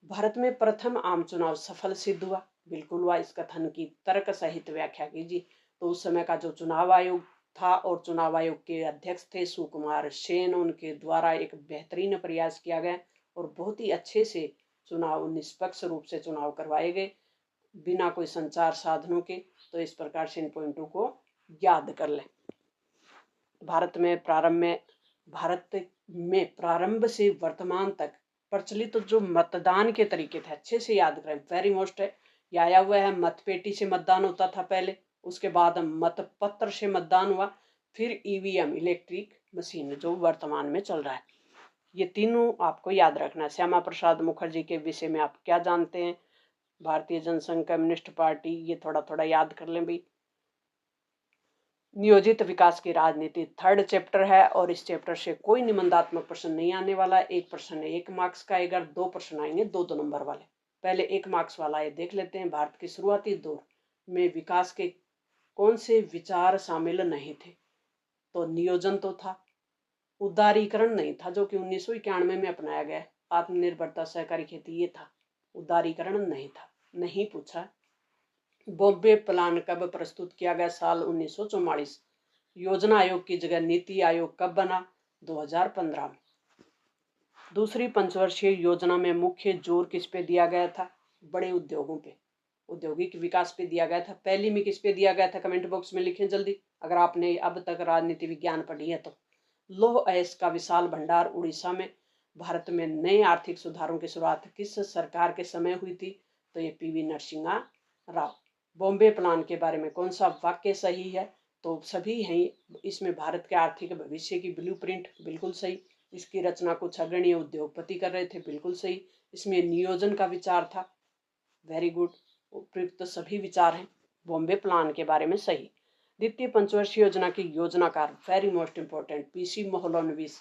भारत में प्रथम आम चुनाव सफल सिद्ध हुआ। बिल्कुल हुआ। इस कथन की तर्क सहित व्याख्या कीजिए। तो उस समय का जो चुनाव आयोग था और चुनाव आयोग के अध्यक्ष थे सुकुमार सेन, उनके द्वारा एक बेहतरीन प्रयास किया गया और बहुत ही अच्छे से चुनाव निष्पक्ष रूप से चुनाव करवाए गए बिना कोई संचार साधनों के। तो इस प्रकार से इन पॉइंटों को याद कर लें। भारत में प्रारंभ से वर्तमान तक प्रचलित जो मतदान के तरीके थे अच्छे से याद करें। वेरी मोस्ट है। ये आया हुआ है मतपेटी से मतदान होता था पहले, उसके बाद मतपत्र से मतदान हुआ, फिर EVM इलेक्ट्रिक मशीन जो वर्तमान में चल रहा है। ये तीनों आपको याद रखना है। श्यामा प्रसाद मुखर्जी के विषय में आप क्या जानते हैं? भारतीय जनसंघ, कम्युनिस्ट पार्टी, ये थोड़ा थोड़ा याद कर लें भाई। नियोजित विकास की राजनीति थर्ड चैप्टर है और इस चैप्टर से कोई निबंधात्मक प्रश्न नहीं आने वाला है। एक प्रश्न 1 मार्क्स का आएगा, 2 प्रश्न आएंगे 2-2 नंबर वाले। पहले 1 मार्क्स वाला ये देख लेते हैं। भारत के शुरुआती दौर में विकास के कौन से विचार शामिल नहीं थे? तो नियोजन तो था, उदारीकरण नहीं था जो कि 1991 में अपनाया गया। आत्मनिर्भरता सहकारी खेती ये था, उदारीकरण नहीं था। नहीं पूछा। बॉम्बे प्लान कब प्रस्तुत किया गया? साल 1944। योजना आयोग की जगह नीति आयोग कब बना? 2015 में। दूसरी पंचवर्षीय योजना में मुख्य जोर किस पे दिया गया था? बड़े उद्योगों पे, औद्योगिक विकास पे दिया गया था। पहली में किस पे दिया गया था? कमेंट बॉक्स में लिखें जल्दी, अगर आपने अब तक राजनीति विज्ञान पढ़ी है तो। लौह अयस्क का विशाल भंडार उड़ीसा में। भारत में नए आर्थिक सुधारों की शुरुआत किस सरकार के समय हुई थी? तो ये पीवी नरसिम्हा राव। बॉम्बे प्लान के बारे में कौन सा वाक्य सही है? तो सभी हैं इसमें। भारत के आर्थिक भविष्य की ब्लूप्रिंट, बिल्कुल सही। इसकी रचना कुछ अग्रणी उद्योगपति कर रहे थे, बिल्कुल सही। इसमें नियोजन का विचार था, वेरी गुड। उपयुक्त सभी विचार हैं बॉम्बे प्लान के बारे में सही। द्वितीय पंचवर्षीय योजना की योजनाकार, वेरी मोस्ट इंपॉर्टेंट, पीसी मोहलनोबिस।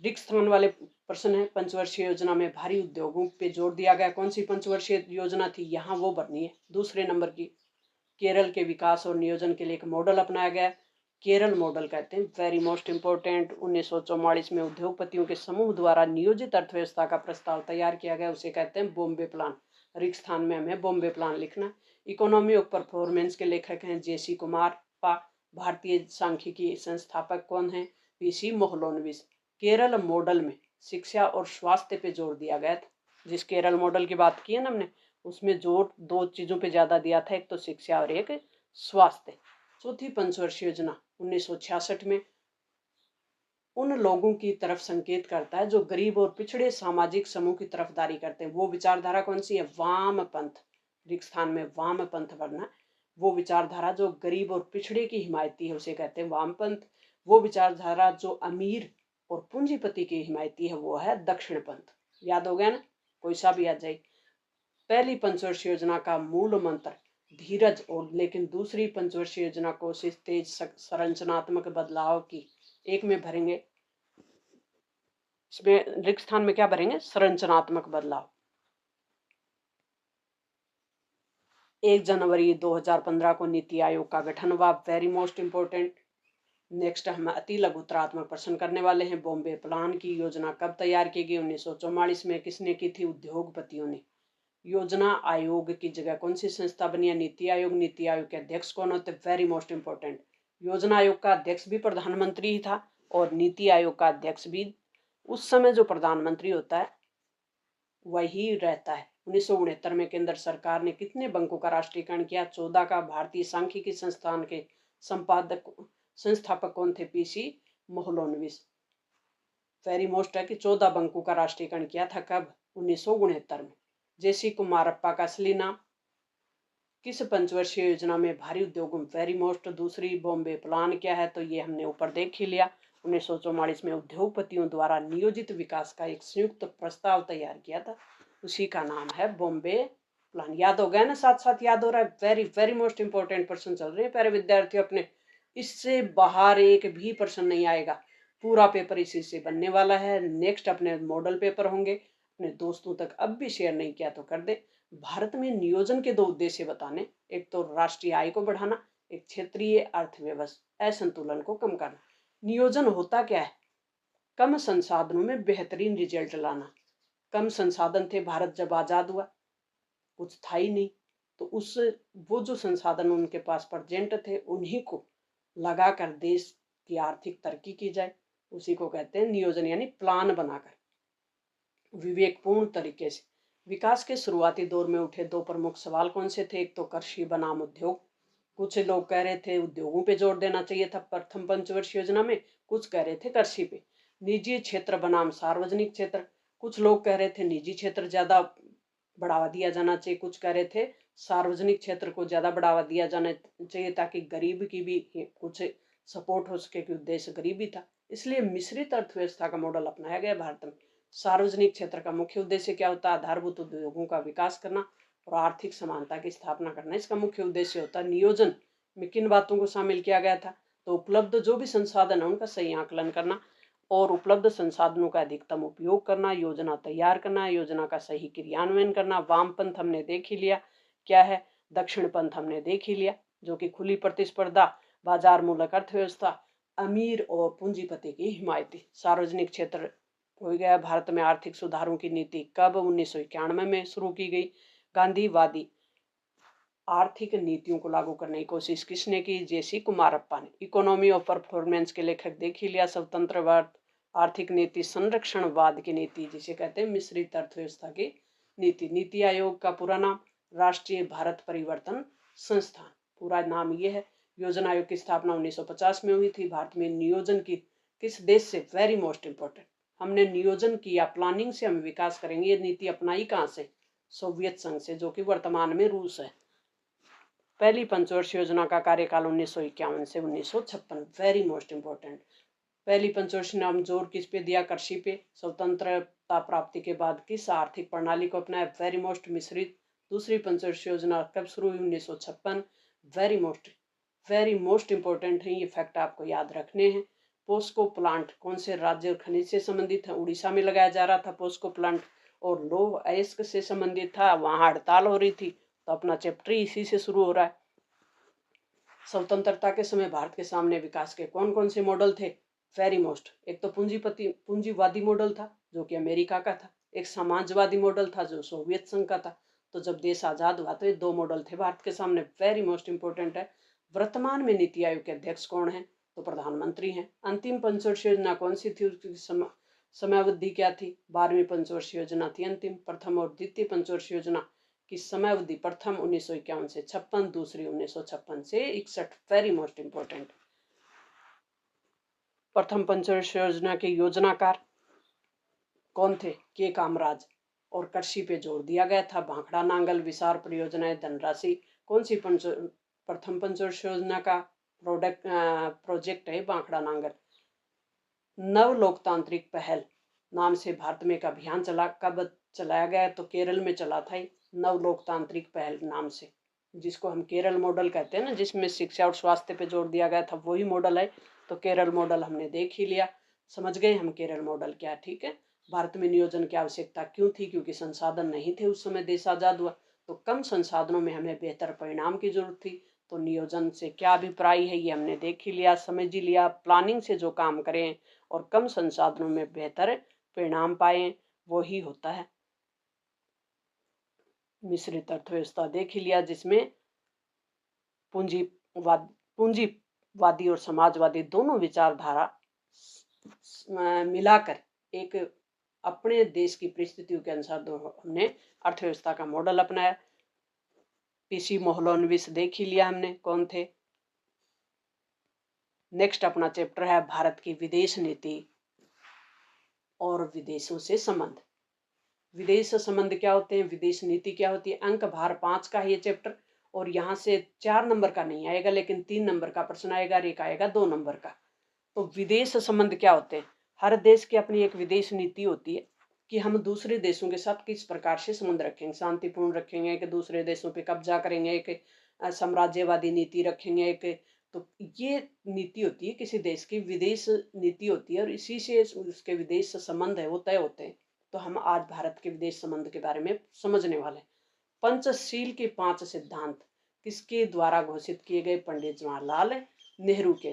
रिक्त स्थान वाले प्रश्न है। पंचवर्षीय योजना में भारी उद्योगों पे जोर दिया गया। कौन सी पंचवर्षीय योजना थी? यहाँ वो भरनी है, दूसरे नंबर की। केरल के विकास और नियोजन के लिए एक मॉडल अपनाया गया, केरल मॉडल कहते हैं, वेरी मोस्ट इंपॉर्टेंट। 1944 में उद्योगपतियों के समूह द्वारा नियोजित अर्थव्यवस्था का प्रस्ताव तैयार किया गया, उसे कहते हैं बॉम्बे प्लान। रिक्त स्थान में हमें बॉम्बे प्लान लिखना। इकोनॉमी ऑफ परफॉर्मेंस के लेखक हैं जेसी कुमार पा। भारतीय सांख्यिकी संस्थापक कौन है? पीसी मोहलनोबिस। केरल मॉडल में शिक्षा और स्वास्थ्य पे जोर दिया गया था। जिस केरल मॉडल की बात की है ना हमने, उसमें जोर 2 चीजों पे ज्यादा दिया था, एक तो शिक्षा और एक स्वास्थ्य। चौथी पंचवर्षीय योजना 1966 में उन लोगों की तरफ संकेत करता है जो गरीब और पिछड़े सामाजिक समूह की तरफदारी करते हैं। वो विचारधारा कौन सी है? वामपंथ। रिक्त स्थान में वामपंथ वरना। वो विचारधारा जो गरीब और पिछड़े की हिमायती है उसे कहते हैं वामपंथ। वो विचारधारा जो अमीर और पूंजीपति की हिमायती है वो है दक्षिणपंथ। याद हो गया ना? कोई सा भी आ जाए। पहली पंचवर्षीय योजना का मूल मंत्र धीरज, और लेकिन दूसरी पंचवर्षीय योजना कोशिश तेज संरचनात्मक बदलाव की। एक में भरेंगे, इसमें रिक्त स्थान में क्या भरेंगे? संरचनात्मक बदलाव। 1 जनवरी 2015 को नीति आयोग का गठन हुआ, वेरी मोस्ट इंपोर्टेंट। नेक्स्ट हम अति लघुतरात्मक प्रश्न करने वाले हैं। बॉम्बे प्लान की योजना कब तैयार की गई? 1944 में। किसने की थी? उद्योगपतियों ने। योजना आयोग की जगह कौन सी संस्था बनी है? नीति आयोग। नीति आयोग के अध्यक्ष कौन होते? Very most important. योजना आयोग का अध्यक्ष भी प्रधानमंत्री ही था और नीति आयोग का अध्यक्ष भी उस समय जो प्रधानमंत्री होता है वही रहता है। 1969 में केंद्र सरकार ने कितने बैंकों का राष्ट्रीयकरण किया? 14 का। भारतीय सांख्यिकी संस्थान के संस्थापक कौन थे? पीसी मोहलनोबिस। वेरी मोस्ट है कि 14 बैंकों का राष्ट्रीयकरण किया था। कब? 1969 में। जेसी कुमारप्पा का असली नाम। किस पंचवर्षीय योजना में भारी उद्योगों, वेरी मोस्ट। दूसरी बॉम्बे प्लान क्या है? तो ये हमने ऊपर देख ही लिया। 1944 में उद्योगपतियों द्वारा नियोजित विकास का एक संयुक्त प्रस्ताव तैयार किया था, उसी का नाम है बॉम्बे प्लान। याद हो गया ना? साथ साथ याद हो रहा है? वेरी वेरी मोस्ट इंपोर्टेंट प्रश्न चल रहे हैं प्यारे विद्यार्थियों अपने। इससे बाहर एक भी प्रश्न नहीं आएगा, पूरा पेपर इसी से बनने वाला है। नेक्स्ट अपने मॉडल पेपर होंगे। अपने दोस्तों तक अब भी शेयर नहीं किया तो कर दे। भारत में नियोजन के 2 उद्देश्य बताने, एक तो राष्ट्रीय आय को बढ़ाना, एक क्षेत्रीय अर्थव्यवस्था असंतुलन को कम करना। नियोजन होता क्या है? कम संसाधनों में बेहतरीन रिजल्ट लाना। कम संसाधन थे भारत जब आजाद हुआ, कुछ था ही नहीं, तो उस वो जो संसाधन उनके पास प्रेजेंट थे उन्हीं को लगाकर देश की आर्थिक तरक्की की जाए, उसी को कहते हैं नियोजन, यानी प्लान बनाकर विवेकपूर्ण तरीके से। विकास के शुरुआती दौर में उठे 2 प्रमुख सवाल कौन से थे? एक तो कृषि बनाम उद्योग। कुछ लोग कह रहे थे उद्योगों पे जोर देना चाहिए था प्रथम पंचवर्षीय योजना में, कुछ कह रहे थे कृषि पे। निजी क्षेत्र बनाम सार्वजनिक क्षेत्र। कुछ लोग कह रहे थे निजी क्षेत्र ज्यादा बढ़ावा दिया जाना चाहिए, कुछ कह रहे थे सार्वजनिक क्षेत्र को ज्यादा बढ़ावा दिया जाना चाहिए ताकि गरीब की भी कुछ सपोर्ट हो सके, कि उद्देश्य गरीबी था। इसलिए मिश्रित अर्थव्यवस्था का मॉडल अपनाया गया भारत में। सार्वजनिक क्षेत्र का मुख्य उद्देश्य क्या होता है? आधारभूत उद्योगों का विकास करना और आर्थिक समानता की स्थापना करना इसका मुख्य उद्देश्य होता है। नियोजन में किन बातों को शामिल किया गया था? तो उपलब्ध जो भी संसाधन है उनका सही आकलन करना और उपलब्ध संसाधनों का अधिकतम उपयोग करना, योजना तैयार करना, योजना का सही क्रियान्वयन करना। वामपंथ हमने देख ही लिया क्या है, दक्षिण पंथ हमने देख ही लिया जो कि खुली प्रतिस्पर्धा, बाजार मूलक अर्थव्यवस्था, अमीर और पूंजीपति की हिमायती। सार्वजनिक क्षेत्र हो गया। भारत में आर्थिक सुधारों की नीति कब 1991 में शुरू की गई? गांधीवादी आर्थिक नीतियों को लागू करने की कोशिश किसने की? जेसी कुमारप्पा ने। इकोनॉमी ऑफ परफॉर्मेंस के लेखक देख ही लिया, स्वतंत्रवाद, आर्थिक नीति, संरक्षणवाद की नीति जिसे कहते हैं मिश्रित अर्थव्यवस्था की नीति। नीति आयोग का पूरा नाम राष्ट्रीय भारत परिवर्तन संस्थान, पूरा नाम ये है। योजना आयोग की स्थापना 1950 में हुई थी। भारत में नियोजन की किस देश से? वेरी मोस्ट इंपॉर्टेंट, हमने नियोजन किया, प्लानिंग से हम विकास करेंगे। ये नीति अपनाई कहाँ से? सोवियत संघ से, जो कि वर्तमान में रूस है। पहली पंचवर्षीय योजना का कार्यकाल 1951 से 1956, वेरी मोस्ट इंपॉर्टेंट। पहली पंचवर्षीय नाम जोर किस पे दिया? कृषि पे। स्वतंत्रता प्राप्ति के बाद किस आर्थिक प्रणाली को अपनाया? वेरी मोस्ट मिश्रित। दूसरी पंचवर्षीय योजना कब शुरू हुई? 1956, वेरी मोस्ट इंपॉर्टेंट है, ये फैक्ट आपको याद रखने हैं। पोस्को प्लांट कौन से राज्य और खनिज से संबंधित है? उड़ीसा में लगाया जा रहा था पोस्को प्लांट, और लौह अयस्क से संबंधित था, वहां हड़ताल हो रही थी, तो अपना चैप्टर इसी से शुरू हो रहा है। स्वतंत्रता के समय भारत के सामने विकास के कौन कौन से मॉडल थे? वेरी मोस्ट, एक तो पूंजीवादी मॉडल था जो कि अमेरिका का था, एक समाजवादी मॉडल था जो सोवियत संघ का था। तो जब देश आजाद हुआ तो ये दो मॉडल थे भारत के सामने, वेरी मोस्ट इंपोर्टेंट है। वर्तमान में नीति आयोग के अध्यक्ष कौन है? तो प्रधानमंत्री हैं। अंतिम पंचवर्षीय योजना कौन सी थी? उसकी समयावधि क्या थी? 12वीं पंचवर्षीय योजना थी अंतिम। प्रथम और द्वितीय पंचवर्षीय योजना की समयावधि प्रथम 1951 से 56, दूसरी 1956 से 61, वेरी मोस्ट इंपोर्टेंट। प्रथम पंचवर्षीय योजना के योजनाकार कौन थे? के कामराज। और कृषि पे जोर दिया गया था, भाखड़ा नांगल, विसार परियोजनाएं, धनराशि। कौन सी प्रथम पंचवर्षीय योजना का प्रोजेक्ट है? भाखड़ा नांगल। नव लोकतांत्रिक पहल नाम से भारत में एक अभियान चला, कब चलाया गया? तो केरल में चला था नव लोकतांत्रिक पहल नाम से, जिसको हम केरल मॉडल कहते हैं ना, जिसमें शिक्षा और स्वास्थ्य पे जोर दिया गया था, वही मॉडल है। तो केरल मॉडल हमने देख ही लिया, समझ गए हम केरल मॉडल क्या। ठीक है। भारत में नियोजन की आवश्यकता क्यों थी? क्योंकि संसाधन नहीं थे उस समय, देश आजाद हुआ, तो कम संसाधनों में हमें बेहतर परिणाम की जरूरत थी। तो नियोजन से क्या अभिप्राय है ये हमने देख ही लिया, समझ ही लिया। प्लानिंग से जो काम करें और कम संसाधनों में बेहतर परिणाम पाए, वो ही होता है मिश्रित अर्थव्यवस्था। देख ही लिया, जिसमें पूंजीवादी और समाजवादी दोनों विचारधारा मिलाकर एक अपने देश की परिस्थितियों के अनुसार हमने अर्थव्यवस्था का मॉडल अपनाया। पीसी मोहलनविस देख ही लिया हमने कौन थे। नेक्स्ट अपना चैप्टर है भारत की विदेश नीति और विदेशों से संबंध। विदेश संबंध क्या होते हैं, विदेश नीति क्या होती है। अंक भार 5 का है ये चैप्टर, और यहाँ से 4 नंबर का नहीं आएगा, लेकिन 3 नंबर का प्रश्न आएगा, और एक आएगा 2 नंबर का। तो विदेश संबंध क्या होते हैं? हर देश की अपनी एक विदेश नीति होती है कि हम दूसरे देशों के साथ किस प्रकार से संबंध रखेंगे, शांतिपूर्ण रखेंगे, कि दूसरे देशों पे कब्जा करेंगे, एक साम्राज्यवादी नीति रखेंगे, एक। तो ये नीति होती है किसी देश की, विदेश नीति होती है, और इसी से उसके विदेश संबंध है वो तय होते हैं। तो हम आज भारत के विदेश संबंध के बारे में समझने वाले। पंचशील के 5 सिद्धांत किसके द्वारा घोषित किए गए? पंडित जवाहरलाल नेहरू के।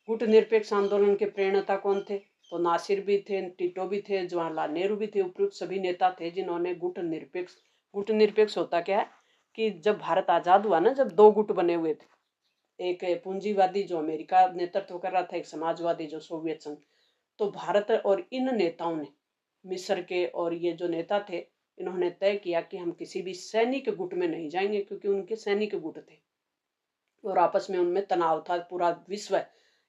गुटनिरपेक्ष आंदोलन के प्रेरणा कौन थे? तो नासिर भी थे, टिटो भी थे, जवाहरलाल नेहरू भी थे। उपयुक्त सभी नेता थे जिन्होंने गुटनिरपेक्ष होता क्या है कि जब भारत आजाद हुआ ना, जब 2 गुट बने हुए थे, एक पूंजीवादी जो अमेरिका नेतृत्व कर रहा था, एक समाजवादी जो सोवियत संघ। तो भारत और इन नेताओं ने, मिस्र के और ये जो नेता थे, इन्होंने तय किया कि हम किसी भी सैनिक गुट में नहीं जाएंगे, क्योंकि उनके सैनिक गुट थे और आपस में उनमें तनाव था। पूरा विश्व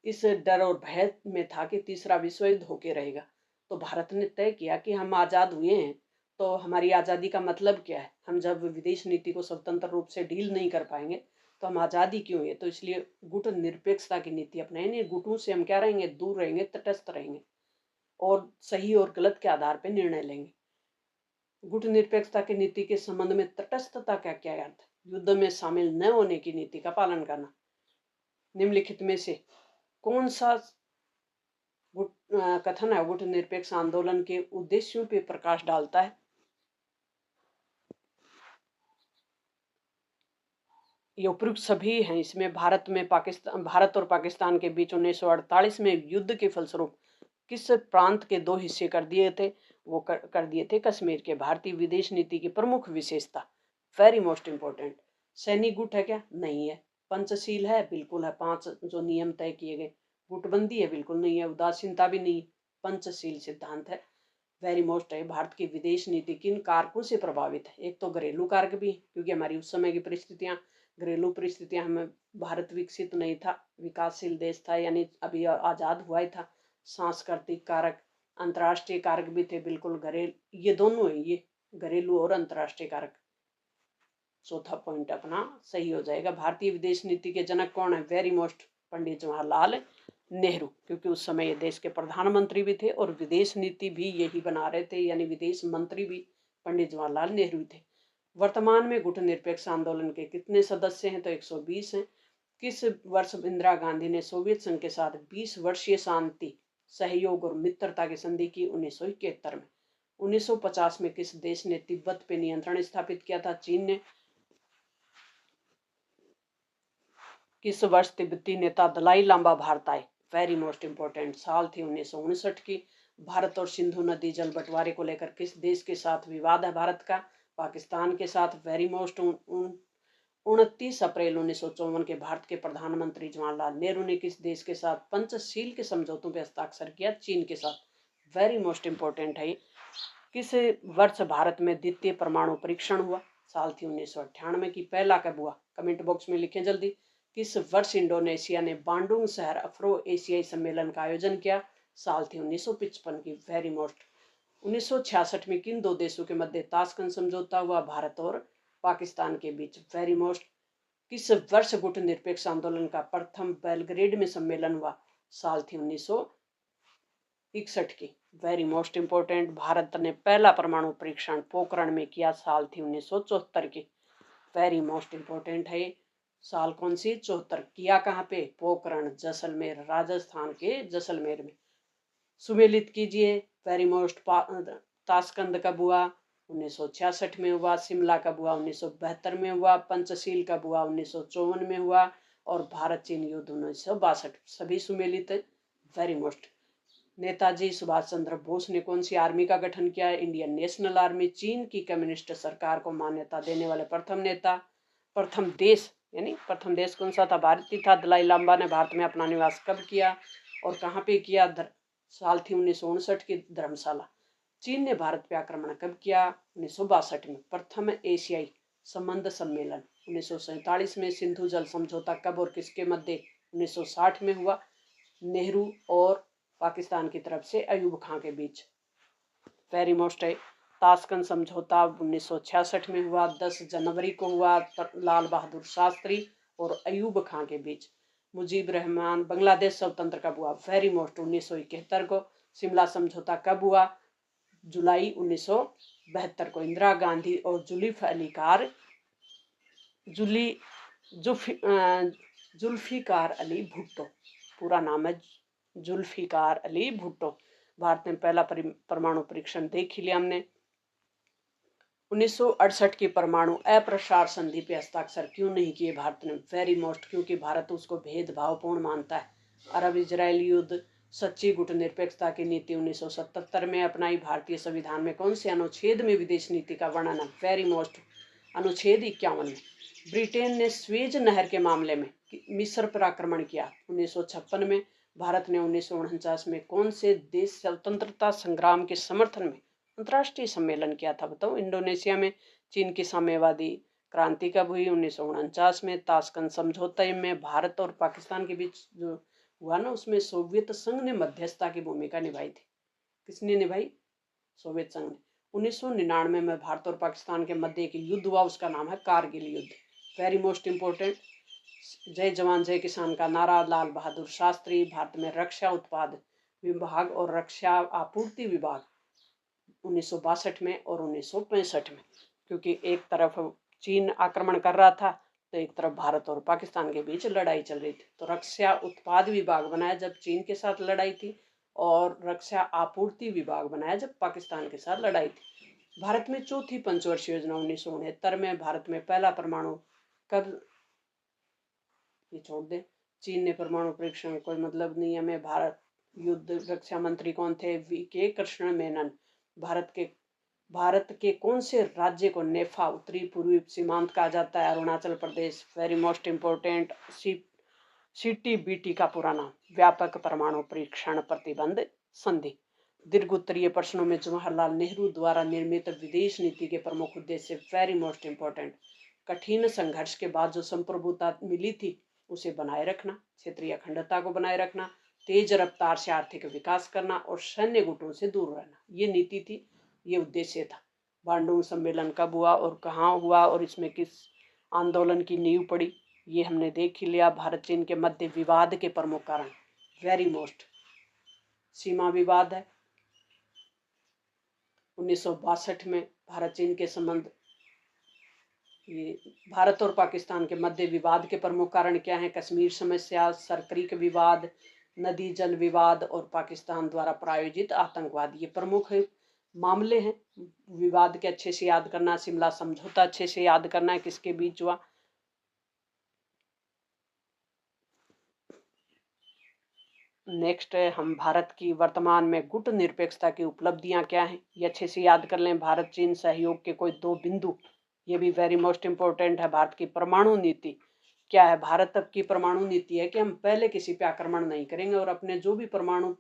इस डर और भय में था कि तीसरा विश्व युद्ध होके रहेगा। तो भारत ने तय किया कि हम आज़ाद हुए हैं, तो हमारी आज़ादी का मतलब क्या है? हम जब विदेश नीति को स्वतंत्र रूप से डील नहीं कर पाएंगे तो हम आज़ादी क्यों है? तो इसलिए गुट निरपेक्षता की नीति अपनाएंगे। गुटों से हम क्या रहेंगे? दूर रहेंगे, तटस्थ रहेंगे, और सही और गलत के आधार पर निर्णय लेंगे। गुट निरपेक्षता की नीति के संबंध में तटस्थता का क्या अर्थ है? युद्ध में शामिल न होने की नीति का पालन करना। निम्नलिखित में से कौन सा कथन है गुट निरपेक्ष आंदोलन के उद्देश्यों पे प्रकाश डालता है? ये उपयुक्त सभी हैं। इसमें भारत और पाकिस्तान के बीच 1948 में युद्ध के फलस्वरूप किस प्रांत के दो हिस्से कर दिए थे? वो कर दिए थे कश्मीर के। भारतीय विदेश नीति की प्रमुख विशेषता, वेरी मोस्ट इंपॉर्टेंट, सैनिक गुट है क्या? नहीं है। पंचशील है? बिल्कुल है। 5 जो नियम तय किए गए। गुटबंदी है? बिल्कुल नहीं है। उदासीनता भी नहीं। पंचशील सिद्धांत है। वेरी मोस्ट है। भारत की विदेश नीति किन कारकों से प्रभावित है? एक तो घरेलू कारक भी, क्योंकि हमारी उस समय की परिस्थितियां, घरेलू परिस्थितियां, हमें भारत विकसित नहीं था, विकासशील देश था, यानी अभी आजाद हुआ ही था। सांस्कृतिक कारक, अंतर्राष्ट्रीय कारक भी थे। बिल्कुल घरेलू, ये दोनों है, ये घरेलू और अंतर्राष्ट्रीय कारक। चौथा पॉइंट अपना सही हो जाएगा। भारतीय विदेश नीति के जनक कौन है? वेरी मोस्ट, पंडित जवाहरलाल नेहरू, क्योंकि उस समय ये देश के प्रधानमंत्री भी थे और विदेश नीति भी यही बना रहे थे, यानी विदेश मंत्री भी पंडित जवाहरलाल नेहरू थे। वर्तमान में गुट निरपेक्ष आंदोलन के कितने सदस्य हैं? तो 120 हैं। किस वर्ष इंदिरा गांधी ने सोवियत संघ के साथ 20 वर्षीय शांति, सहयोग और मित्रता की संधि की? 1971 में। 1950 में किस देश ने तिब्बत पे नियंत्रण स्थापित किया था? चीन ने। किस वर्ष तिब्बती नेता दलाई लामा भारत आए? वेरी मोस्ट इंपॉर्टेंट, साल थी 1959 की। भारत और सिंधु नदी जल बंटवारे को लेकर किस देश के साथ विवाद है भारत का? पाकिस्तान के साथ। वेरी मोस्ट, 29 अप्रैल 1954 के भारत के प्रधानमंत्री जवाहरलाल नेहरू ने किस देश के साथ पंचशील के समझौतों पर हस्ताक्षर किया? चीन के साथ। वेरी मोस्ट इंपॉर्टेंट है। किस वर्ष भारत में द्वितीय परमाणु परीक्षण हुआ? साल थी 1998 की। पहला कब हुआ? कमेंट बॉक्स में लिखें जल्दी। किस वर्ष इंडोनेशिया ने बांडुंग शहर अफ्रो एशियाई सम्मेलन का आयोजन किया? साल थी 1955 की। Very most. 1966 में किन दो देशों के मध्य ताशकंद समझौता हुआ? भारत और पाकिस्तान के बीच। Very most. किस वर्ष गुट निरपेक्ष आंदोलन का प्रथम बेलग्रेड में सम्मेलन हुआ? साल थी 1961 की। वेरी मोस्ट इंपॉर्टेंट, भारत ने पहला परमाणु परीक्षण पोखरण में किया? साल थी 1974 की। वेरी मोस्ट इंपॉर्टेंट है। साल कौन सी? 74। किया कहाँ पे? पोखरण, जैसलमेर, राजस्थान के जैसलमेर में। सुमेलित कीजिए। Very most. ताशकंद कब हुआ? 1966 में हुआ। शिमला कब हुआ? 1972 में हुआ। पंचशील कब हुआ? 1954 में हुआ। और भारत चीन युद्ध 1962। सभी सुमेलित है। Very most. नेताजी सुभाष चंद्र बोस ने कौन सी आर्मी का गठन किया? Indian national army. चीन की कम्युनिस्ट सरकार को मान्यता देने वाले प्रथम नेता, प्रथम देश, यानी प्रथम देश कौन सा था? भारत ही था। दलाई लामा ने भारत में अपना निवास कब किया और कहाँ पे किया? साल थी 1959 की, धर्मशाला। चीन ने भारत पे आक्रमण कब किया? 1962 में। प्रथम एशियाई संबंध सम्मेलन 1947 में। सिंधु जल समझौता कब और किसके मध्य? 1960 में हुआ। नेहरू और पाकिस्तान की तरफ से अयूब खां के बीच। वेरी मोस्ट है। ताशकंद समझौता 1966 में हुआ। 10 जनवरी को हुआ। लाल बहादुर शास्त्री और अयूब खां के बीच। मुजीब रहमान, बांग्लादेश स्वतंत्र कब हुआ? वेरी मोस्ट, 1971 को। शिमला समझौता कब हुआ? जुलाई 1972 को। इंदिरा गांधी और जुल्फिकार अली भुट्टो, पूरा नाम है जुल्फिकार अली भुट्टो। भारत में पहला परमाणु परीक्षण देख ही लिया हमने। 1968 की परमाणु अप्रसार संधि पे हस्ताक्षर क्यों नहीं किए भारत ने? वेरी मोस्ट, क्योंकि भारत उसको भेदभावपूर्ण मानता है। अरब इजरायल युद्ध, सच्ची गुट निरपेक्षता की नीति 1977 में अपनाई। भारतीय संविधान में कौन से अनुच्छेद में विदेश नीति का वर्णन है? वेरी मोस्ट, अनुच्छेद 51 में। ब्रिटेन ने स्वेज नहर के मामले में मिस्र पर आक्रमण किया 1956 में। भारत ने 1949 में कौन से देश स्वतंत्रता संग्राम के समर्थन में अंतर्राष्ट्रीय सम्मेलन किया था? बताओ। इंडोनेशिया में। चीन की साम्यवादी क्रांति कब हुई? 1949 में। ताशकंद समझौते में भारत और पाकिस्तान के बीच जो हुआ ना, उसमें सोवियत संघ ने मध्यस्थता की भूमिका निभाई थी। किसने निभाई? सोवियत संघ ने। 1999 में भारत और पाकिस्तान के मध्य एक युद्ध हुआ, उसका नाम है कारगिल युद्ध। Very most important. जय जवान जय किसान का नारा लाल बहादुर शास्त्री। भारत में रक्षा उत्पाद विभाग और रक्षा आपूर्ति विभाग 1962 में और 1965 में, क्योंकि एक तरफ चीन आक्रमण कर रहा था, तो एक तरफ भारत और पाकिस्तान के बीच लड़ाई चल रही थी, तो रक्षा उत्पाद विभाग बनाया जब चीन के साथ लड़ाई थी, और रक्षा आपूर्ति विभाग बनाया जब पाकिस्तान के साथ लड़ाई थी। भारत में चौथी पंचवर्षीय योजना 1969 में भारत में पहला परमाणु कब, ये छोड़ दे, चीन ने परमाणु परीक्षण, कोई मतलब नहीं हमें। भारत युद्ध रक्षा मंत्री कौन थे? वी.के. कृष्ण मेनन। भारत के कौन से राज्य को नेफा उत्तरी पूर्वी सीमांत कहा जाता है? Arunachal Pradesh. Very most important, CTBT का पूरा नाम, व्यापक परमाणु परीक्षण प्रतिबंध संधि। दीर्घ उत्तरीय प्रश्नों में जवाहरलाल नेहरू द्वारा निर्मित विदेश नीति के प्रमुख उद्देश्य, वेरी मोस्ट इंपोर्टेंट, कठिन संघर्ष के बाद जो संप्रभुता मिली थी उसे बनाए रखना, क्षेत्रीय अखंडता को बनाए रखना, तेज रफ्तार से आर्थिक विकास करना और सैन्य गुटों से दूर रहना, ये नीति थी, ये उद्देश्य था। बांडुंग सम्मेलन कब हुआ और कहाँ हुआ और इसमें किस आंदोलन की नींव पड़ी, ये हमने देख ही लिया। भारत चीन के मध्य विवाद के प्रमुख कारण, वेरी मोस्ट, सीमा विवाद है। 1962 में भारत चीन के संबंध, ये भारत और पाकिस्तान के मध्य विवाद के प्रमुख कारण क्या हैं? कश्मीर समस्या, सरक्रिक विवाद, नदी जल विवाद और पाकिस्तान द्वारा प्रायोजित आतंकवाद, ये प्रमुख मामले हैं। विवाद के अच्छे से याद करना, शिमला समझौता अच्छे से याद करना है, किसके बीच हुआ। नेक्स्ट है, हम भारत की वर्तमान में गुट निरपेक्षता की उपलब्धियां क्या हैं, ये अच्छे से याद कर लें। भारत चीन सहयोग के कोई 2 बिंदु, ये भी वेरी मोस्ट इंपोर्टेंट है। भारत की परमाणु नीति क्या है? भारत तक की परमाणु नीति है कि हम पहले किसी पे आक्रमण नहीं करेंगे और अपने जो भी परमाणु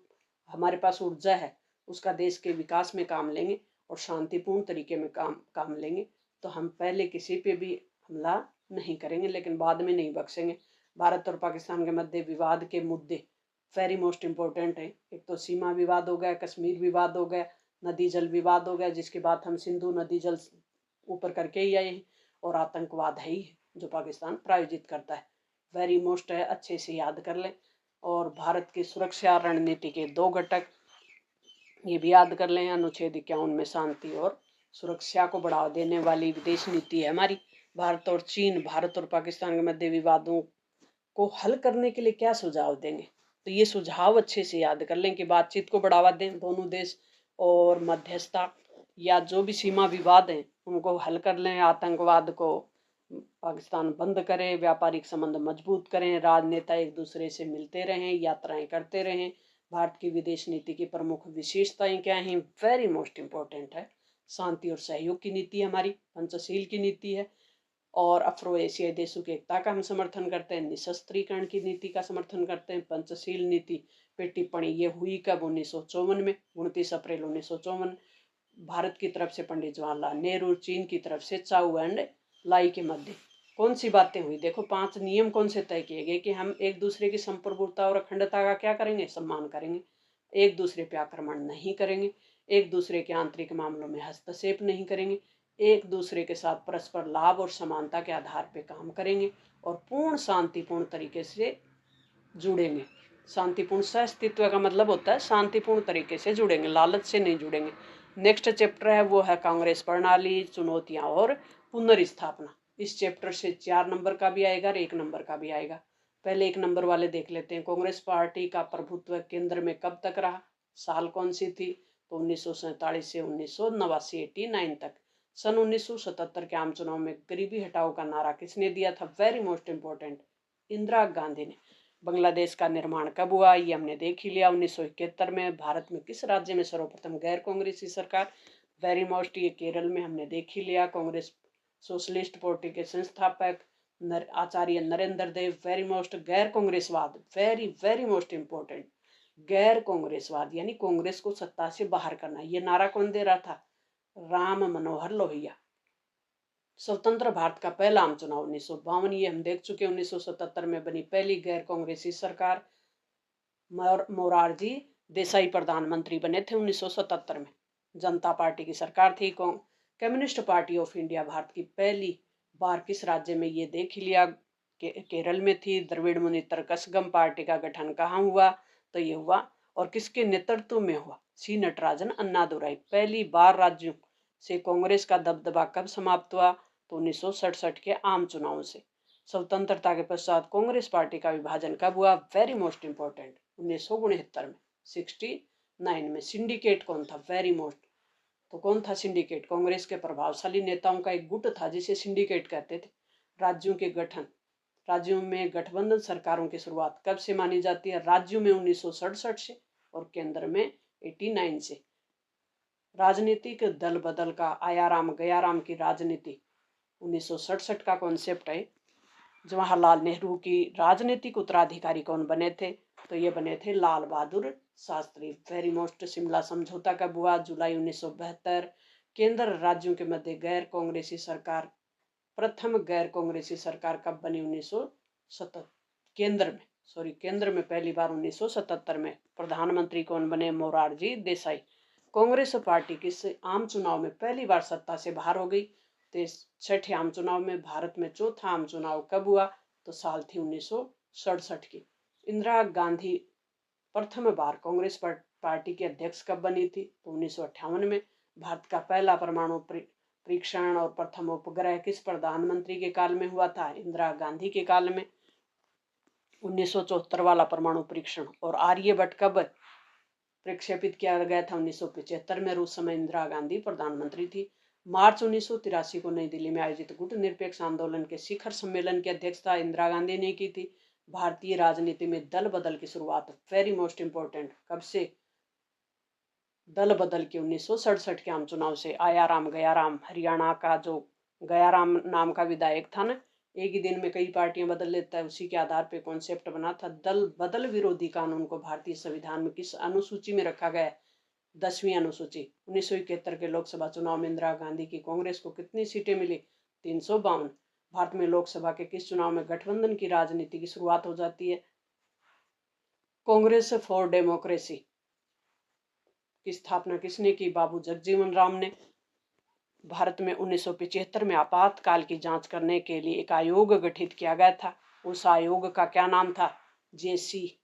हमारे पास ऊर्जा है उसका देश के विकास में काम लेंगे और शांतिपूर्ण तरीके में काम लेंगे। तो हम पहले किसी पे भी हमला नहीं करेंगे, लेकिन बाद में नहीं बख्शेंगे। भारत और पाकिस्तान के मध्य विवाद के मुद्दे वेरी मोस्ट इंपॉर्टेंट है। एक तो सीमा विवाद हो गया, कश्मीर विवाद हो गया, नदी जल विवाद हो गया, जिसके बाद हम सिंधु नदी जल ऊपर करके ही आए, और आतंकवाद है ही जो पाकिस्तान प्रायोजित करता है। वेरी मोस्ट है, अच्छे से याद कर लें। और भारत की सुरक्षा रणनीति के 2 घटक, ये भी याद कर लें। अनुच्छेद 51 में शांति और सुरक्षा को बढ़ावा देने वाली विदेश नीति है हमारी। भारत और चीन, भारत और पाकिस्तान के मध्य विवादों को हल करने के लिए क्या सुझाव देंगे, तो ये सुझाव अच्छे से याद कर लें कि बातचीत को बढ़ावा दें दोनों देश, और मध्यस्थता या जो भी सीमा विवाद हैं उनको हल कर लें, आतंकवाद को पाकिस्तान बंद करे, व्यापारिक संबंध मजबूत करें, राजनेता एक दूसरे से मिलते रहें, यात्राएं करते रहें। भारत की विदेश नीति की प्रमुख विशेषताएं क्या हैं? वेरी मोस्ट इंपॉर्टेंट है, शांति और सहयोग की नीति हमारी, पंचशील की नीति है, और अफ्रो एशियाई देशों की एकता का हम समर्थन करते हैं, निशस्त्रीकरण की नीति का समर्थन करते हैं। पंचशील नीति पे टिप्पणी ये हुई कब? 1954 में, 29 अप्रैल 1954। भारत की तरफ से पंडित जवाहरलाल नेहरू, चीन की तरफ से चाउ एंड लाई के मध्य कौन सी बातें हुई? देखो 5 नियम कौन से तय किए गए कि हम एक दूसरे की संप्रभुता और अखंडता का क्या करेंगे? सम्मान करेंगे, एक दूसरे पे आक्रमण नहीं करेंगे, एक दूसरे के आंतरिक मामलों में हस्तक्षेप नहीं करेंगे, एक दूसरे के साथ परस्पर लाभ और समानता के आधार पर काम करेंगे, और पूर्ण शांतिपूर्ण तरीके से जुड़ेंगे। शांतिपूर्ण सहअस्तित्व का मतलब होता है शांतिपूर्ण तरीके से जुड़ेंगे, लालच से नहीं जुड़ेंगे। नेक्स्ट चैप्टर है वो है कांग्रेस प्रणाली, चुनौतियां और पुनर्स्थापना। इस चैप्टर से 4 नंबर का भी आएगा और 1 नंबर का भी आएगा। पहले 1 नंबर वाले देख लेते हैं। कांग्रेस पार्टी का प्रभुत्व केंद्र में कब तक रहा? साल कौन सी थी? तो 1947 से 1989 89 तक। सन 1977 के आम चुनाव में गरीबी हटाओ का नारा किसने दिया था? Very most important, Indira Gandhi ने। बांग्लादेश का निर्माण कब हुआ? ये हमने देख ही लिया, 1971 में। भारत में किस राज्य में सर्वप्रथम गैर कांग्रेसी सरकार? वेरी मोस्ट, ये केरल में हमने देख ही लिया। कांग्रेस सोशलिस्ट पार्टी के संस्थापक आचार्य नरेंद्र देव। वेरी मोस्ट, गैर कांग्रेसवाद, वेरी वेरी मोस्ट इंपॉर्टेंट, गैर कांग्रेसवाद यानी कांग्रेस को सत्ता से बाहर करना, ये नारा कौन दे रहा था? राम मनोहर लोहिया। स्वतंत्र भारत का पहला आम चुनाव 1952, ये हम देख चुके। 1977 में बनी पहली गैर कांग्रेसी सरकार, मोरारजी देसाई प्रधानमंत्री बने थे 1977 में। जनता पार्टी की सरकार थी। Communist party of India Bharat की पहली बार किस राज्य में? ये देख ही लिया, केरल में थी। द्रविड़ मुनित्र कसगम पार्टी का गठन कहाँ हुआ? तो ये हुआ, और किसके नेतृत्व में हुआ? सी नटराजन अन्नादुराई। पहली बार राज्यों से कांग्रेस का दबदबा कब समाप्त हुआ? तो 1967 के आम चुनाव से। स्वतंत्रता के पश्चात कांग्रेस पार्टी का विभाजन कब हुआ? वेरी मोस्ट इंपॉर्टेंट, 1969 में। 69 में। सिंडिकेट कौन था? Very most. तो कौन था सिंडिकेट? कांग्रेस के प्रभावशाली नेताओं का एक गुट था जिसे सिंडिकेट कहते थे। राज्यों के गठन, राज्यों में गठबंधन सरकारों की शुरुआत कब से मानी जाती है? राज्यों में 1967 से और केंद्र में 89 से। राजनीतिक दल बदल का आयाराम गयाराम की राजनीति 1967 का कॉन्सेप्ट है। जवाहरलाल नेहरू की राजनीतिक उत्तराधिकारी कौन बने थे? तो ये बने थे लाल बहादुर शास्त्री। Very most. शिमला समझौता कब हुआ? जुलाई 1972। केंद्र राज्यों के मध्य गैर कांग्रेसी सरकार, प्रथम गैर कांग्रेसी सरकार कब बनी? 1977। केंद्र में पहली बार 1977 में। प्रधानमंत्री कौन बने? मोरारजी देसाई। कांग्रेस पार्टी किस आम चुनाव में पहली बार सत्ता से बाहर हो गई? तो छठे आम चुनाव में। भारत में चौथा आम चुनाव कब हुआ? तो साल थी 1967 की। इंदिरा गांधी प्रथम बार कांग्रेस पार्टी की अध्यक्ष कब बनी थी? तो 1958 में। भारत का पहला परमाणु परीक्षण और प्रथम उपग्रह किस प्रधानमंत्री के काल में हुआ था? इंदिरा गांधी के काल में। 1974 वाला परमाणु परीक्षण। और आर्यभट्ट कब प्रक्षेपित किया गया था? 1975 में। उस समय इंदिरा गांधी प्रधानमंत्री थी। मार्च 1983 को नई दिल्ली में आयोजित गुट निरपेक्ष आंदोलन के शिखर सम्मेलन की अध्यक्षता इंदिरा गांधी ने की थी। भारतीय राजनीति में दल बदल की शुरुआत, वेरी मोस्ट इंपॉर्टेंट, कब से? दल बदल के 1967 के आम चुनाव से। आयाराम गयाराम, हरियाणा का जो गयाराम नाम का विधायक था ना, एक ही दिन में कई पार्टियां बदल लेता है, उसी के आधार पे कॉन्सेप्ट बना था। दल बदल विरोधी कानून को भारतीय संविधान में किस अनुसूची में रखा गया है? 10वीं अनुसूची। 1971 के लोकसभा चुनाव में इंदिरा गांधी की कांग्रेस को कितनी सीटें मिली? 352। भारत में लोकसभा के किस चुनाव में गठबंधन की राजनीति की शुरुआत हो जाती है? कांग्रेस फॉर डेमोक्रेसी की स्थापना किसने की? बाबू जगजीवन राम ने। भारत में 1975 में आपातकाल की जांच करने के लिए एक आयोग गठित किया गया था। उस आयोग का क्या नाम था? जेसी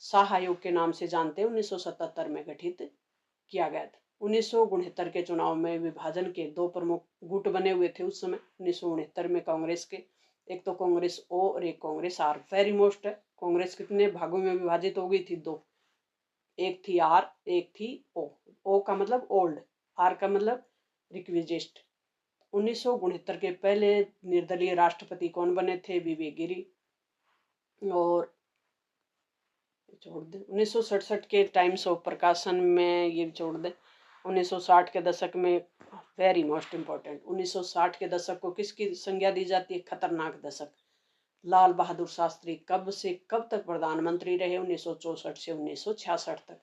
शाह आयोग के नाम से जानते हैं। 1977 में गठित किया गया था। 1969 के चुनाव में विभाजन के दो प्रमुख गुट बने हुए थे उस समय। 1969 में कांग्रेस के, एक तो कांग्रेस ओ और एक कांग्रेस आर। वेरी मोस्ट है। कांग्रेस कितने भागों में विभाजित हो गई थी? दो, एक थी आर, एक थी ओ। ओ का मतलब ओल्ड, आर का मतलब रिक्विजिस्ट। 1969 के पहले निर्दलीय राष्ट्रपति कौन बने थे? विवेक गिरी। और छोड़ दे, 1967 के टाइम्स ऑफ प्रकाशन में ये छोड़ दे। 1960 के दशक में, वेरी मोस्ट इंपॉर्टेंट, 1960 के दशक को किसकी संज्ञा दी जाती है? खतरनाक दशक। लाल बहादुर शास्त्री कब से कब तक प्रधानमंत्री रहे? 1964 से 1966 तक।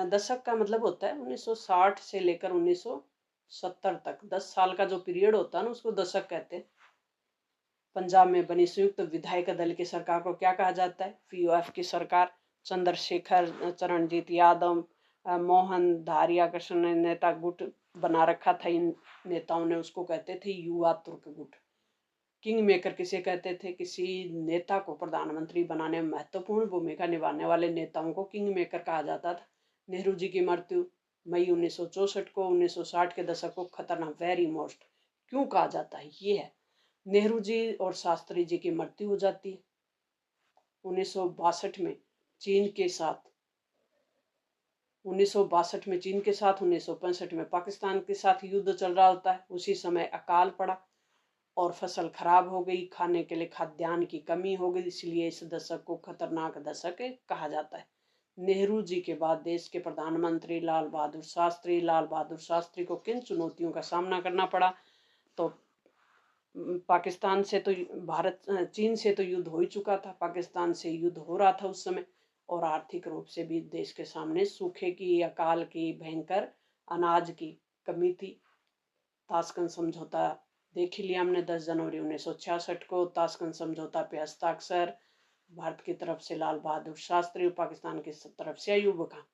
दशक का मतलब होता है 1960 से लेकर 1970 तक। 10 साल का जो पीरियड होता है ना, उसको दशक कहते हैं। पंजाब में बनी संयुक्त विधायक दल की सरकार को क्या कहा जाता है? पीओएफ की सरकार। चंद्रशेखर, चरणजीत यादव, मोहन धारिया कृष्ण ने नेता गुट बना रखा था। इन नेताओं ने, उसको कहते थे युवा तुर्क गुट। किंग मेकर किसे कहते थे? किसी नेता को प्रधानमंत्री बनाने में महत्वपूर्ण भूमिका निभाने वाले नेताओं को किंग मेकर कहा जाता था। नेहरू जी की मृत्यु मई 1964 को। 1960 के दशक को खतरनाक, वेरी मोस्ट क्यों कहा जाता है? ये है, नेहरू जी और शास्त्री जी की मृत्यु हो जाती है 1962 में चीन के साथ। 1962 में चीन के साथ, 1965 में पाकिस्तान के साथ युद्ध चल रहा होता है। उसी समय अकाल पड़ा और फसल खराब हो गई, खाने के लिए खाद्यान्न की कमी हो गई, इसलिए इस दशक को खतरनाक दशक कहा जाता है। नेहरू जी के बाद देश के प्रधानमंत्री लाल बहादुर शास्त्री। लाल बहादुर शास्त्री को किन चुनौतियों का सामना करना पड़ा? तो पाकिस्तान से तो चीन से तो युद्ध हो ही चुका था, पाकिस्तान से युद्ध हो रहा था उस समय, और आर्थिक रूप से भी देश के सामने सूखे की, अकाल की, भयंकर अनाज की कमी थी। ताशकंद समझौता देख ही लिया हमने। 10 जनवरी 1966 को ताशकंद समझौता पे हस्ताक्षर भारत की तरफ से लाल बहादुर शास्त्री और पाकिस्तान की तरफ से अयूब खान।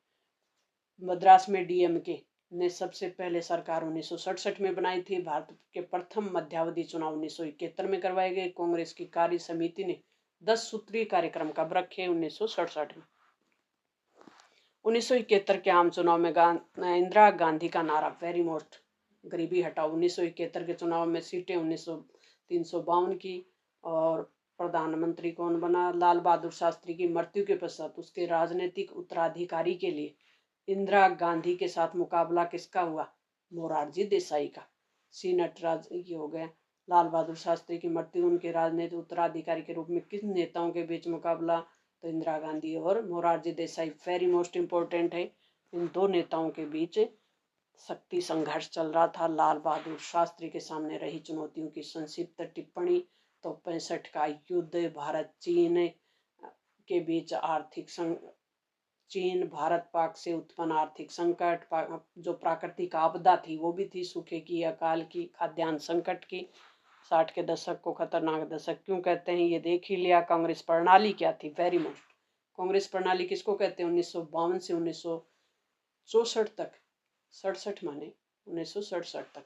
मद्रास में डीएमके ने सबसे पहले सरकार 1967 में बनाई थी। भारत के प्रथम मध्यावधि चुनाव 1971 में करवाए गए। कांग्रेस की कार्य समिति ने 10 सूत्रीय कार्यक्रम कब रखे? 1967 में। 1971 के आम चुनाव में इंदिरा गांधी का नारा, वेरी मोस्ट, गरीबी हटाओ। 1971 के चुनाव में सीटें 352 की। और प्रधानमंत्री कौन बना? लाल बहादुर शास्त्री की मृत्यु के पश्चात उसके राजनीतिक उत्तराधिकारी के लिए इंदिरा गांधी के साथ मुकाबला किसका हुआ? मोरारजी देसाई का। सी नटराज ये हो गया। लाल बहादुर शास्त्री की मृत्यु, उनके राजनीतिक उत्तराधिकारी के रूप में किस नेताओं के बीच मुकाबला? तो इंदिरा गांधी और Morarji Desai. Very most important है, इन दो नेताओं के बीच शक्ति संघर्ष चल रहा था। लाल बहादुर शास्त्री के सामने रही चुनौतियों की संक्षिप्त टिप्पणी। तो 65 का युद्ध, भारत चीन के बीच आर्थिक चीन भारत पाक से उत्पन्न आर्थिक संकट, जो प्राकृतिक आपदा थी वो भी थी, सूखे की, अकाल की, खाद्यान्न संकट की। 60 के दशक को खतरनाक दशक क्यों कहते हैं ये देख ही लिया। कांग्रेस प्रणाली क्या थी? Very most. कांग्रेस प्रणाली किसको कहते हैं? 1952 से 1964 तक, 67 माने 1967 तक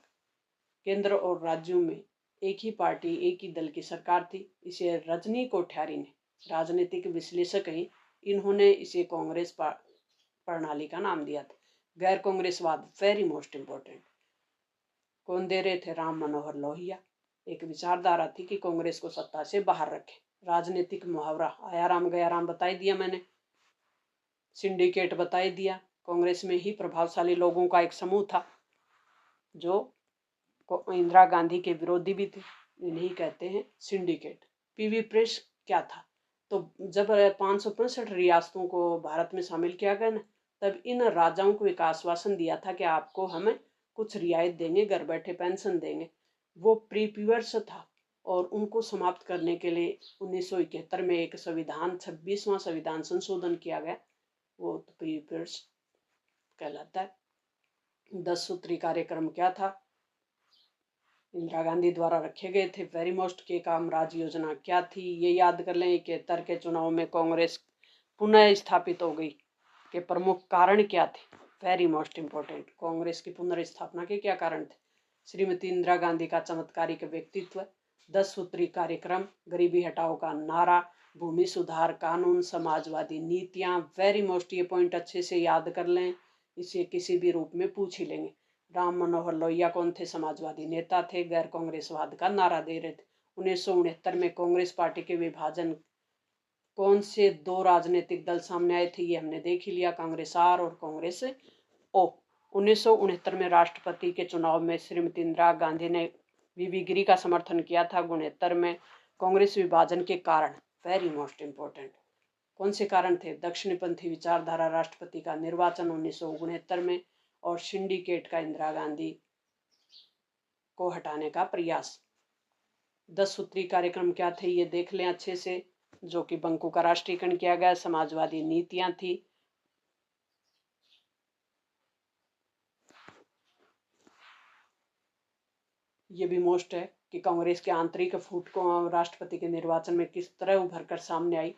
केंद्र और राज्यों में एक ही पार्टी, एक ही दल की सरकार थी। इसे रजनी कोठारी ने, राजनीतिक विश्लेषक हैं, इन्होंने इसे कांग्रेस प्रणाली का नाम दिया था। गैर कांग्रेसवाद, वेरी मोस्ट इम्पोर्टेंट, कौन दे रहे थे? राम मनोहर लोहिया। एक विचारधारा थी कि कांग्रेस को सत्ता से बाहर रखे। राजनीतिक मुहावरा, आया राम गया राम बताई दिया मैंने, सिंडिकेट बताई दिया। कांग्रेस में ही प्रभावशाली लोगों का एक समूह था जो इंदिरा गांधी के विरोधी भी थे, इन्हीं कहते हैं सिंडिकेट। पीवी प्रेस क्या था? तो जब 565 रियासतों को भारत में शामिल किया गया ना, तब इन राजाओं को एक आश्वासन दिया था कि आपको हमें कुछ रियायत देंगे, घर बैठे पेंशन देंगे। वो प्रीप्यूअर्स था और उनको समाप्त करने के लिए 1971 में एक संविधान, 26वां संविधान संशोधन किया गया, वो तो प्रीप्यूअर्स कहलाता है। 10 सूत्री कार्यक्रम क्या था? इंदिरा गांधी द्वारा रखे गए थे। वेरी मोस्ट के कामराज योजना क्या थी? ये याद कर लें। 71 के चुनाव में कांग्रेस पुनः स्थापित हो गई के प्रमुख कारण क्या थे? वेरी मोस्ट इम्पोर्टेंट, कांग्रेस की पुनर्स्थापना के क्या कारण थे? श्रीमती इंदिरा गांधी का चमत्कारिक व्यक्तित्व, 10 सूत्री कार्यक्रम, गरीबी हटाओ का नारा, भूमि सुधार कानून, समाजवादी नीतियां। वेरी मोस्ट, ये पॉइंट अच्छे से याद कर लें, इसे किसी भी रूप में पूछ ही लेंगे। राम मनोहर लोहिया कौन थे? समाजवादी नेता थे, गैर कांग्रेसवाद का नारा दे रहे थे। 1969 में कांग्रेस पार्टी के विभाजन, कौन से दो राजनीतिक दल सामने आए थे? ये हमने देख ही लिया, कांग्रेस आर और कांग्रेस ओ। 1969 में राष्ट्रपति के चुनाव में श्रीमती इंदिरा गांधी ने वीवी गिरी का समर्थन किया था। 69 में कांग्रेस विभाजन के कारण, वेरी मोस्ट इम्पोर्टेंट, कौन से कारण थे? दक्षिणपंथी विचारधारा, राष्ट्रपति का निर्वाचन 1969 में, और सिंडिकेट का इंदिरा गांधी को हटाने का प्रयास। 10 सूत्री कार्यक्रम क्या थे ये देख लें अच्छे से, जो कि बंकू का राष्ट्रीयकरण किया गया। समाजवादी नीतियां थी, ये भी मोस्ट है कि कांग्रेस के आंतरिक फूट को राष्ट्रपति के निर्वाचन में किस तरह उभर कर सामने आई।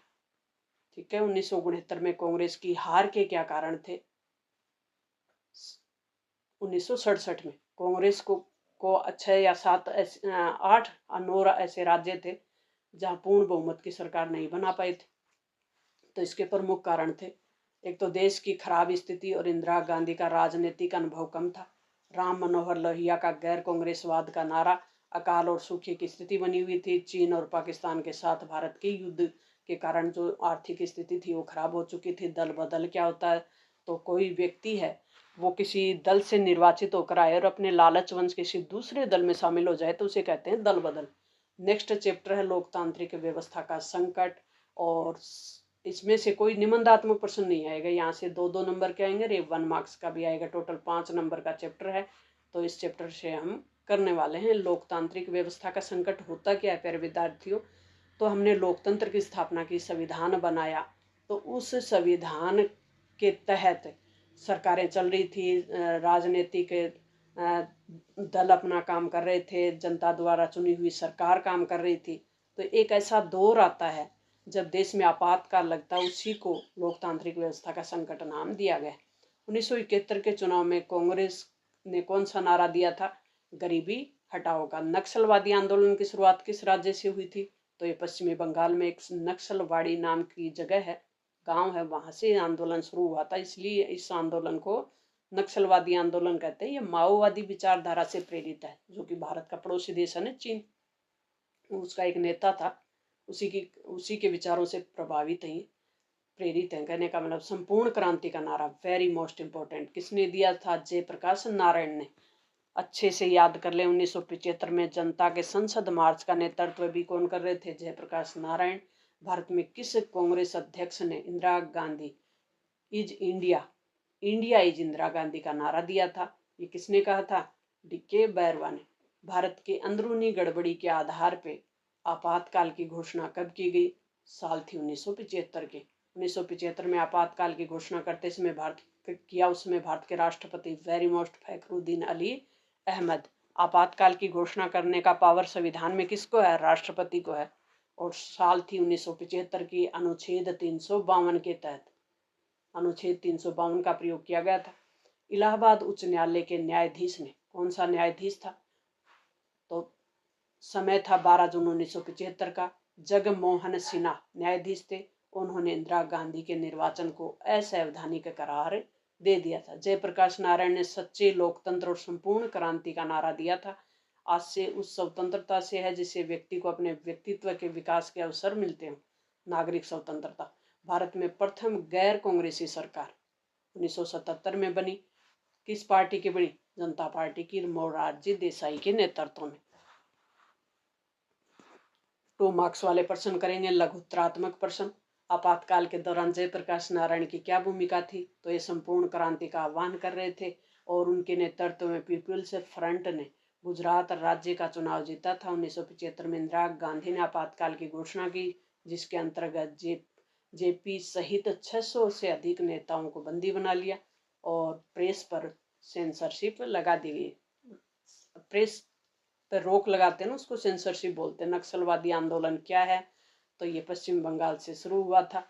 ठीक है। 1969 में कांग्रेस की हार के क्या कारण थे? 1967 में कांग्रेस को 6 या 7 8 9 ऐसे राज्य थे जहां पूर्ण बहुमत की सरकार नहीं बना पाए थे। तो इसके प्रमुख कारण थे, एक तो देश की खराब स्थिति और इंदिरा गांधी का राजनीतिक अनुभव कम था। राम मनोहर लोहिया का गैर कांग्रेसवाद का नारा, अकाल और सूखे की स्थिति बनी हुई थी। चीन और पाकिस्तान के साथ भारत के युद्ध के कारण जो आर्थिक स्थिति थी वो खराब हो चुकी थी। दल बदल क्या होता है? तो कोई व्यक्ति है वो किसी दल से निर्वाचित होकर आए और अपने लालचवंश किसी दूसरे दल में शामिल हो जाए तो उसे कहते हैं दल बदल। नेक्स्ट चैप्टर है लोकतांत्रिक व्यवस्था का संकट, और इसमें से कोई निबंधात्मक प्रश्न नहीं आएगा। यहाँ से 2-2 नंबर के आएंगे, 1 मार्क्स का भी आएगा। टोटल 5 नंबर का चैप्टर है, तो इस चैप्टर से हम करने वाले हैं। लोकतांत्रिक व्यवस्था का संकट होता क्या है प्यारे विद्यार्थियों? तो हमने लोकतंत्र की स्थापना की, संविधान बनाया, तो उस संविधान के तहत सरकारें चल रही थी, राजनीतिक दल अपना काम कर रहे थे, जनता द्वारा चुनी हुई सरकार काम कर रही थी। तो एक ऐसा दौर आता है जब देश में आपातकाल लगता है, उसी को लोकतांत्रिक व्यवस्था का संकट नाम दिया गया। 1971 के चुनाव में कांग्रेस ने कौन सा नारा दिया था? गरीबी हटाओ का। नक्सलवादी आंदोलन की शुरुआत किस राज्य से हुई थी? तो ये पश्चिमी बंगाल में एक नक्सलवाड़ी नाम की जगह है, गांव है, वहां से आंदोलन शुरू हुआ था, इसलिए इस आंदोलन को नक्सलवादी आंदोलन कहते हैं। ये माओवादी विचारधारा से प्रेरित है, जो कि भारत का पड़ोसी देश है ना, चीन। उसका एक नेता था, उसी के विचारों से प्रभावित हैं, प्रेरित हैं। कहने का मतलब संपूर्ण क्रांति का नारा वेरी मोस्ट इम्पोर्टेंट किसने दिया था? जयप्रकाश नारायण ने। अच्छे से याद कर ले, 1975 में जनता के संसद मार्च का नेतृत्व भी कौन कर रहे थे? जयप्रकाश नारायण। भारत में किस कांग्रेस अध्यक्ष ने Indira Gandhi is India, India is Indira Gandhi का नारा दिया था? ये किसने कहा था? DK बैरवा ने। भारत के अंदरूनी गड़बड़ी के आधार पर आपातकाल की घोषणा कब की गई? साल थी 1975 के। 1975 में आपातकाल की घोषणा करते समय उसमें भारत के राष्ट्रपति वेरी मोस्ट फखरुद्दीन अली अहमद। आपातकाल की घोषणा करने का पावर संविधान में किसको है? राष्ट्रपति को है। और साल थी 1975 की। अनुच्छेद 352 के तहत अनुच्छेद 352 का प्रयोग किया गया था। इलाहाबाद उच्च न्यायालय के न्यायाधीश ने, कौन सा न्यायाधीश था? तो समय था 12 जून 1975 का। जगमोहन सिन्हा न्यायाधीश थे। उन्होंने इंदिरा गांधी के निर्वाचन को असंवैधानिक करार दे दिया था। जयप्रकाश नारायण ने सच्चे लोकतंत्र और संपूर्ण क्रांति का नारा दिया था। आज से उस स्वतंत्रता से है जिससे व्यक्ति को अपने व्यक्तित्व के विकास के अवसर मिलते हैं। नागरिक स्वतंत्रता। भारत में प्रथम गैर कांग्रेसी सरकार 1977 में बनी। किस पार्टी की बनी? जनता पार्टी की, मोरारजी देसाई के नेतृत्व में। 2 मार्क्स वाले प्रश्न करेंगे, लघुत्तरात्मक प्रश्न। आपातकाल के दौरान जयप्रकाश नारायण की क्या भूमिका थी? तो ये संपूर्ण क्रांति का आह्वान कर रहे थे और उनके नेतृत्व में पीपुल्स फ्रंट ने गुजरात राज्य का चुनाव जीता था। 1975 में इंदिरा गांधी ने आपातकाल की घोषणा की, जिसके अंतर्गत जेपी सहित 600 से अधिक नेताओं को बंदी बना लिया और प्रेस पर सेंसरशिप लगा दी गई। प्रेस पर रोक लगाते हैं ना, उसको सेंसरशिप बोलते हैं। नक्सलवादी आंदोलन क्या है? तो ये पश्चिम बंगाल से शुरू हुआ था।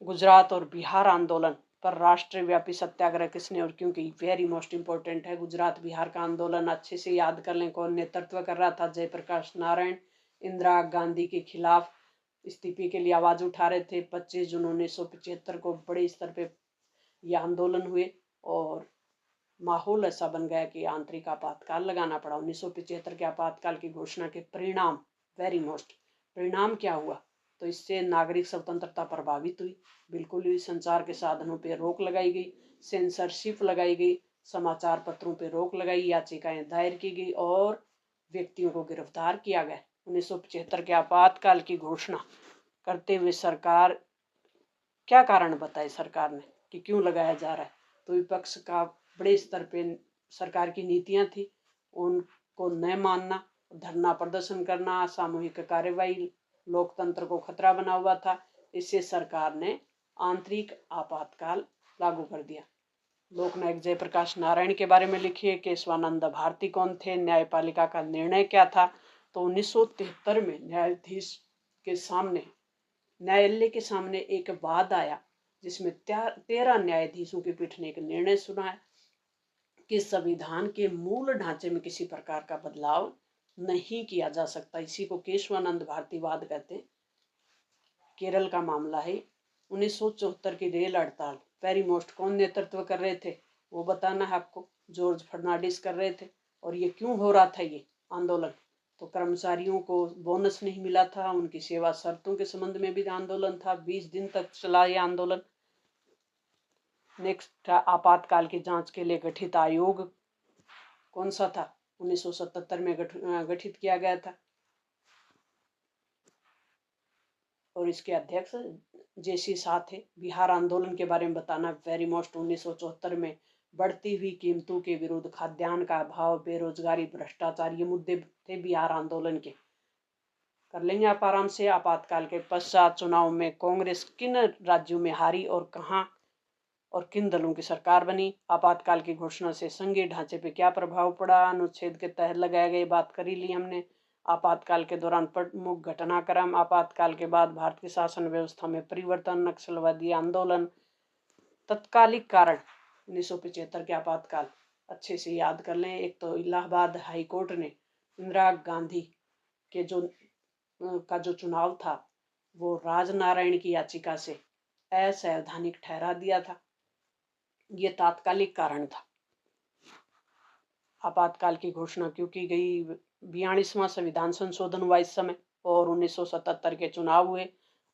गुजरात और बिहार आंदोलन पर राष्ट्रव्यापी सत्याग्रह किसने और क्यों की? वेरी मोस्ट इंपोर्टेंट है। गुजरात बिहार का आंदोलन अच्छे से याद कर लें। कौन नेतृत्व कर रहा था? जयप्रकाश नारायण। इंदिरा गांधी के खिलाफ इस्तीफे के लिए आवाज उठा रहे थे। 25 जून 1975 को बड़े स्तर पे ये आंदोलन हुए और माहौल ऐसा बन गया कि आंतरिक आपातकाल लगाना पड़ा। 1975 के आपातकाल की घोषणा के परिणाम, वेरी मोस्ट, परिणाम क्या हुआ? तो इससे नागरिक स्वतंत्रता प्रभावित हुई, बिल्कुल हुई। संचार के साधनों पर रोक लगाई गई, सेंसरशिप लगाई गई, समाचार पत्रों पर रोक लगाई, याचिकाएं दायर की गई और व्यक्तियों को गिरफ्तार किया गया। 1975 के आपातकाल की घोषणा करते हुए सरकार, क्या कारण बताए सरकार ने कि क्यों लगाया जा रहा है? तो विपक्ष का बड़े स्तर पे सरकार की नीतियां थी, उनको न मानना, धरना प्रदर्शन करना, सामूहिक कार्यवाही, लोकतंत्र को खतरा बना हुआ था। इससे सरकार ने आंतरिक आपातकाल लागू कर दिया। लोकनायक जयप्रकाश नारायण के बारे में लिखिए। केशवानंद भारती कौन थे? न्यायपालिका का निर्णय क्या था? तो 1973 में न्यायालय के सामने एक वाद आया जिसमें 13 न्यायाधीशों की पीठ ने एक निर्णय सुनाया कि संविधान के मूल ढांचे में किसी प्रकार का बदलाव नहीं किया जा सकता। इसी को केशवानंद भारती वाद कहते हैं। केरल का मामला है। 1974 की रेल हड़ताल, वेरी मोस्ट, कौन नेतृत्व कर रहे थे? वो बताना है आपको। जॉर्ज फर्नांडिस कर रहे थे। और ये क्यों हो रहा था ये आंदोलन? तो कर्मचारियों को बोनस नहीं मिला था, उनकी सेवा शर्तों के संबंध में भी आंदोलन था। 20 दिन तक चला ये आंदोलन। नेक्स्ट, आपातकाल की जांच के लिए गठित आयोग कौन सा था? 1977 में गठित किया गया था और इसके अध्यक्ष JC शाह थे। बिहार आंदोलन के बारे में बताना, वेरी मोस्ट, 1974 में बढ़ती हुई कीमतों के विरुद्ध, खाद्यान्न का अभाव, बेरोजगारी, भ्रष्टाचार, ये मुद्दे थे बिहार आंदोलन के। कर लेंगे आप आराम से। आपातकाल के पश्चात चुनाव में कांग्रेस किन राज्यों में हारी और कहां और किन दलों की सरकार बनी? आपातकाल की घोषणा से संघीय ढांचे पे क्या प्रभाव पड़ा? अनुच्छेद के तहत लगाए गए, बात कर ही ली हमने। आपातकाल के दौरान प्रमुख घटनाक्रम, आपातकाल के बाद भारत की शासन व्यवस्था में परिवर्तन, नक्सलवादी आंदोलन, तत्कालिक कारण। 1975 के आपातकाल अच्छे से याद कर लें। एक तो इलाहाबाद हाई कोर्ट ने इंदिरा गांधी के जो चुनाव था वो राजनारायण की याचिका से असंवैधानिक ठहरा दिया था। ये तात्कालिक कारण था। आपातकाल की घोषणा क्यों की गई? 42वां संविधान संशोधन हुआ इस समय, और 1977 के चुनाव हुए,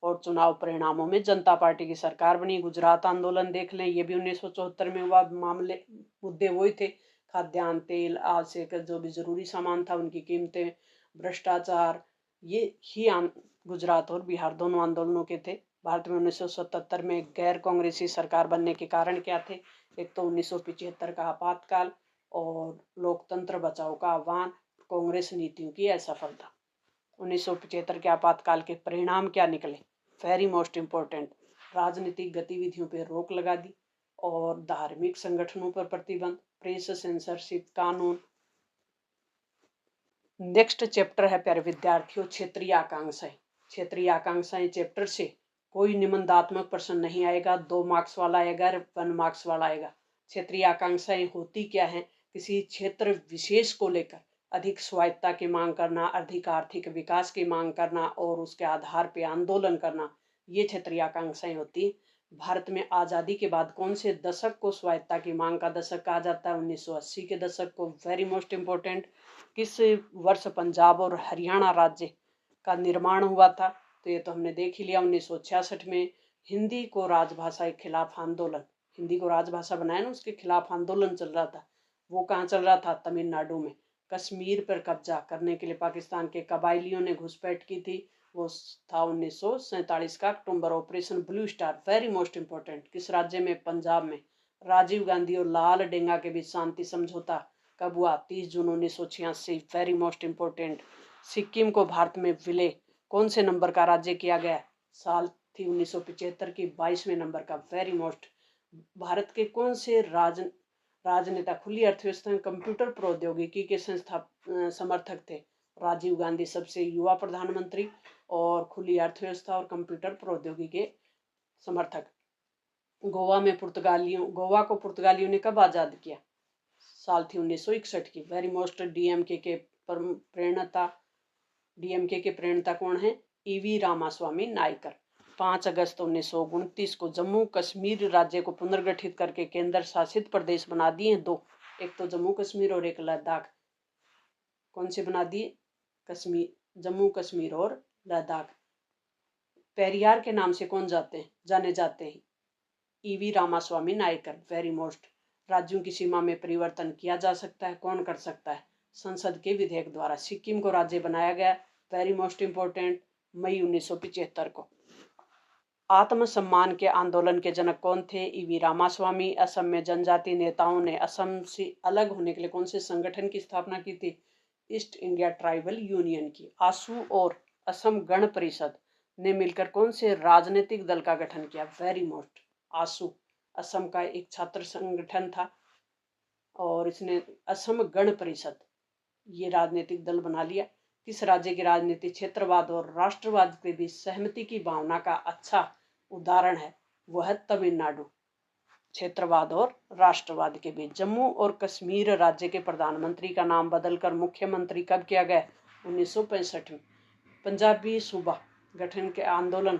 और चुनाव परिणामों में जनता पार्टी की सरकार बनी। गुजरात आंदोलन देख लें, ये भी 1974 में हुआ। मामले मुद्दे वही थे, खाद्यान्न, तेल, आवश्यक जो भी जरूरी सामान था उनकी कीमतें, भ्रष्टाचार, ये ही गुजरात और बिहार दोनों आंदोलनों के थे। भारत में 1977 में गैर कांग्रेसी सरकार बनने के कारण क्या थे? एक तो 1975 का आपातकाल और लोकतंत्र बचाओ का आह्वान, कांग्रेस नीतियों की असफलता। 1975 के आपातकाल के परिणाम क्या निकले? वेरी मोस्ट इम्पोर्टेंट, राजनीतिक गतिविधियों पर रोक लगा दी और धार्मिक संगठनों पर प्रतिबंध, प्रेस सेंसरशिप कानून। नेक्स्ट चैप्टर है प्यारे विद्यार्थियों, क्षेत्रीय आकांक्षाएं। क्षेत्रीय आकांक्षाएं चैप्टर से कोई निबंधात्मक प्रश्न नहीं आएगा, 2 मार्क्स वाला आएगा, 1 मार्क्स वाला आएगा। क्षेत्रीय आकांक्षाएं होती क्या है? किसी क्षेत्र विशेष को लेकर अधिक स्वायत्तता की मांग करना, अधिक आर्थिक विकास की मांग करना और उसके आधार पर आंदोलन करना, ये क्षेत्रीय आकांक्षाएं होती है। भारत में आज़ादी के बाद कौन से दशक को स्वायत्तता की मांग का दशक कहा जाता है? 1980 के दशक को। वेरी मोस्ट इम्पोर्टेंट, किस वर्ष पंजाब और हरियाणा राज्य का निर्माण हुआ था? तो ये तो हमने देख ही लिया, 1966 में। हिंदी को राजभाषा के खिलाफ आंदोलन, हिंदी को राजभाषा बनाया ना, उसके खिलाफ आंदोलन चल रहा था। वो कहाँ चल रहा था? तमिलनाडु में। कश्मीर पर कब्जा करने के लिए पाकिस्तान के कबायलियों ने घुसपैठ की थी, वो था 1947 का अक्टूबर, operation blue star. Very most important, किस राज्य में? पंजाब में। राजीव गांधी और लाल डेंगा के बीच शांति समझौता कब हुआ? 30 जून 1986। वेरी मोस्ट इम्पोर्टेंट, सिक्किम को भारत में विलय कौन से नंबर का राज्य किया गया? साल थी 1975 की, 22वें नंबर का। वेरी मोस्ट, भारत के कौन से राजनेता खुली अर्थव्यवस्था में कंप्यूटर प्रौद्योगिकी के समर्थक थे? राजीव गांधी सबसे युवा प्रधानमंत्री और खुली अर्थव्यवस्था और कंप्यूटर प्रौद्योगिकी के समर्थक। गोवा को पुर्तगालियों ने कब आजाद किया? साल थी 1961 की। वेरी मोस्ट, डीएमके के प्रेरणता कौन है? ईवी रामास्वामी नायकर। 5 अगस्त 1929 को जम्मू कश्मीर राज्य को पुनर्गठित करके केंद्र शासित प्रदेश बना दिए हैं 2, एक तो जम्मू कश्मीर और एक लद्दाख। कौन से बना दिए? जम्मू कश्मीर और लद्दाख। पेरियार के नाम से कौन जाने जाते हैं? ईवी रामास्वामी नायकर। वेरी मोस्ट, राज्यों की सीमा में परिवर्तन किया जा सकता है, कौन कर सकता है? संसद के विधेयक द्वारा। सिक्किम को राज्य बनाया गया, वेरी मोस्ट इम्पोर्टेंट, मई 1975 को। आत्मसम्मान के आंदोलन के जनक कौन थे? ईवी रामास्वामी। असम में जनजाति नेताओं ने असम से अलग होने के लिए कौन से संगठन की स्थापना की थी? ईस्ट इंडिया ट्राइबल यूनियन की। आसू और असम गण परिषद ने मिलकर कौन से राजनीतिक दल का गठन किया? वेरी मोस्ट, आसू असम का एक छात्र संगठन था और इसने असम गण परिषद ये राजनीतिक दल बना लिया। किस राज्य के राजनीति क्षेत्रवाद और राष्ट्रवाद के बीच सहमति की भावना का अच्छा उदाहरण है? वह है तमिलनाडु। क्षेत्रवाद और राष्ट्रवाद के बीच। जम्मू और कश्मीर राज्य के प्रधानमंत्री का नाम बदलकर मुख्यमंत्री कब किया गया? 1965 में। पंजाबी सूबा गठन के आंदोलन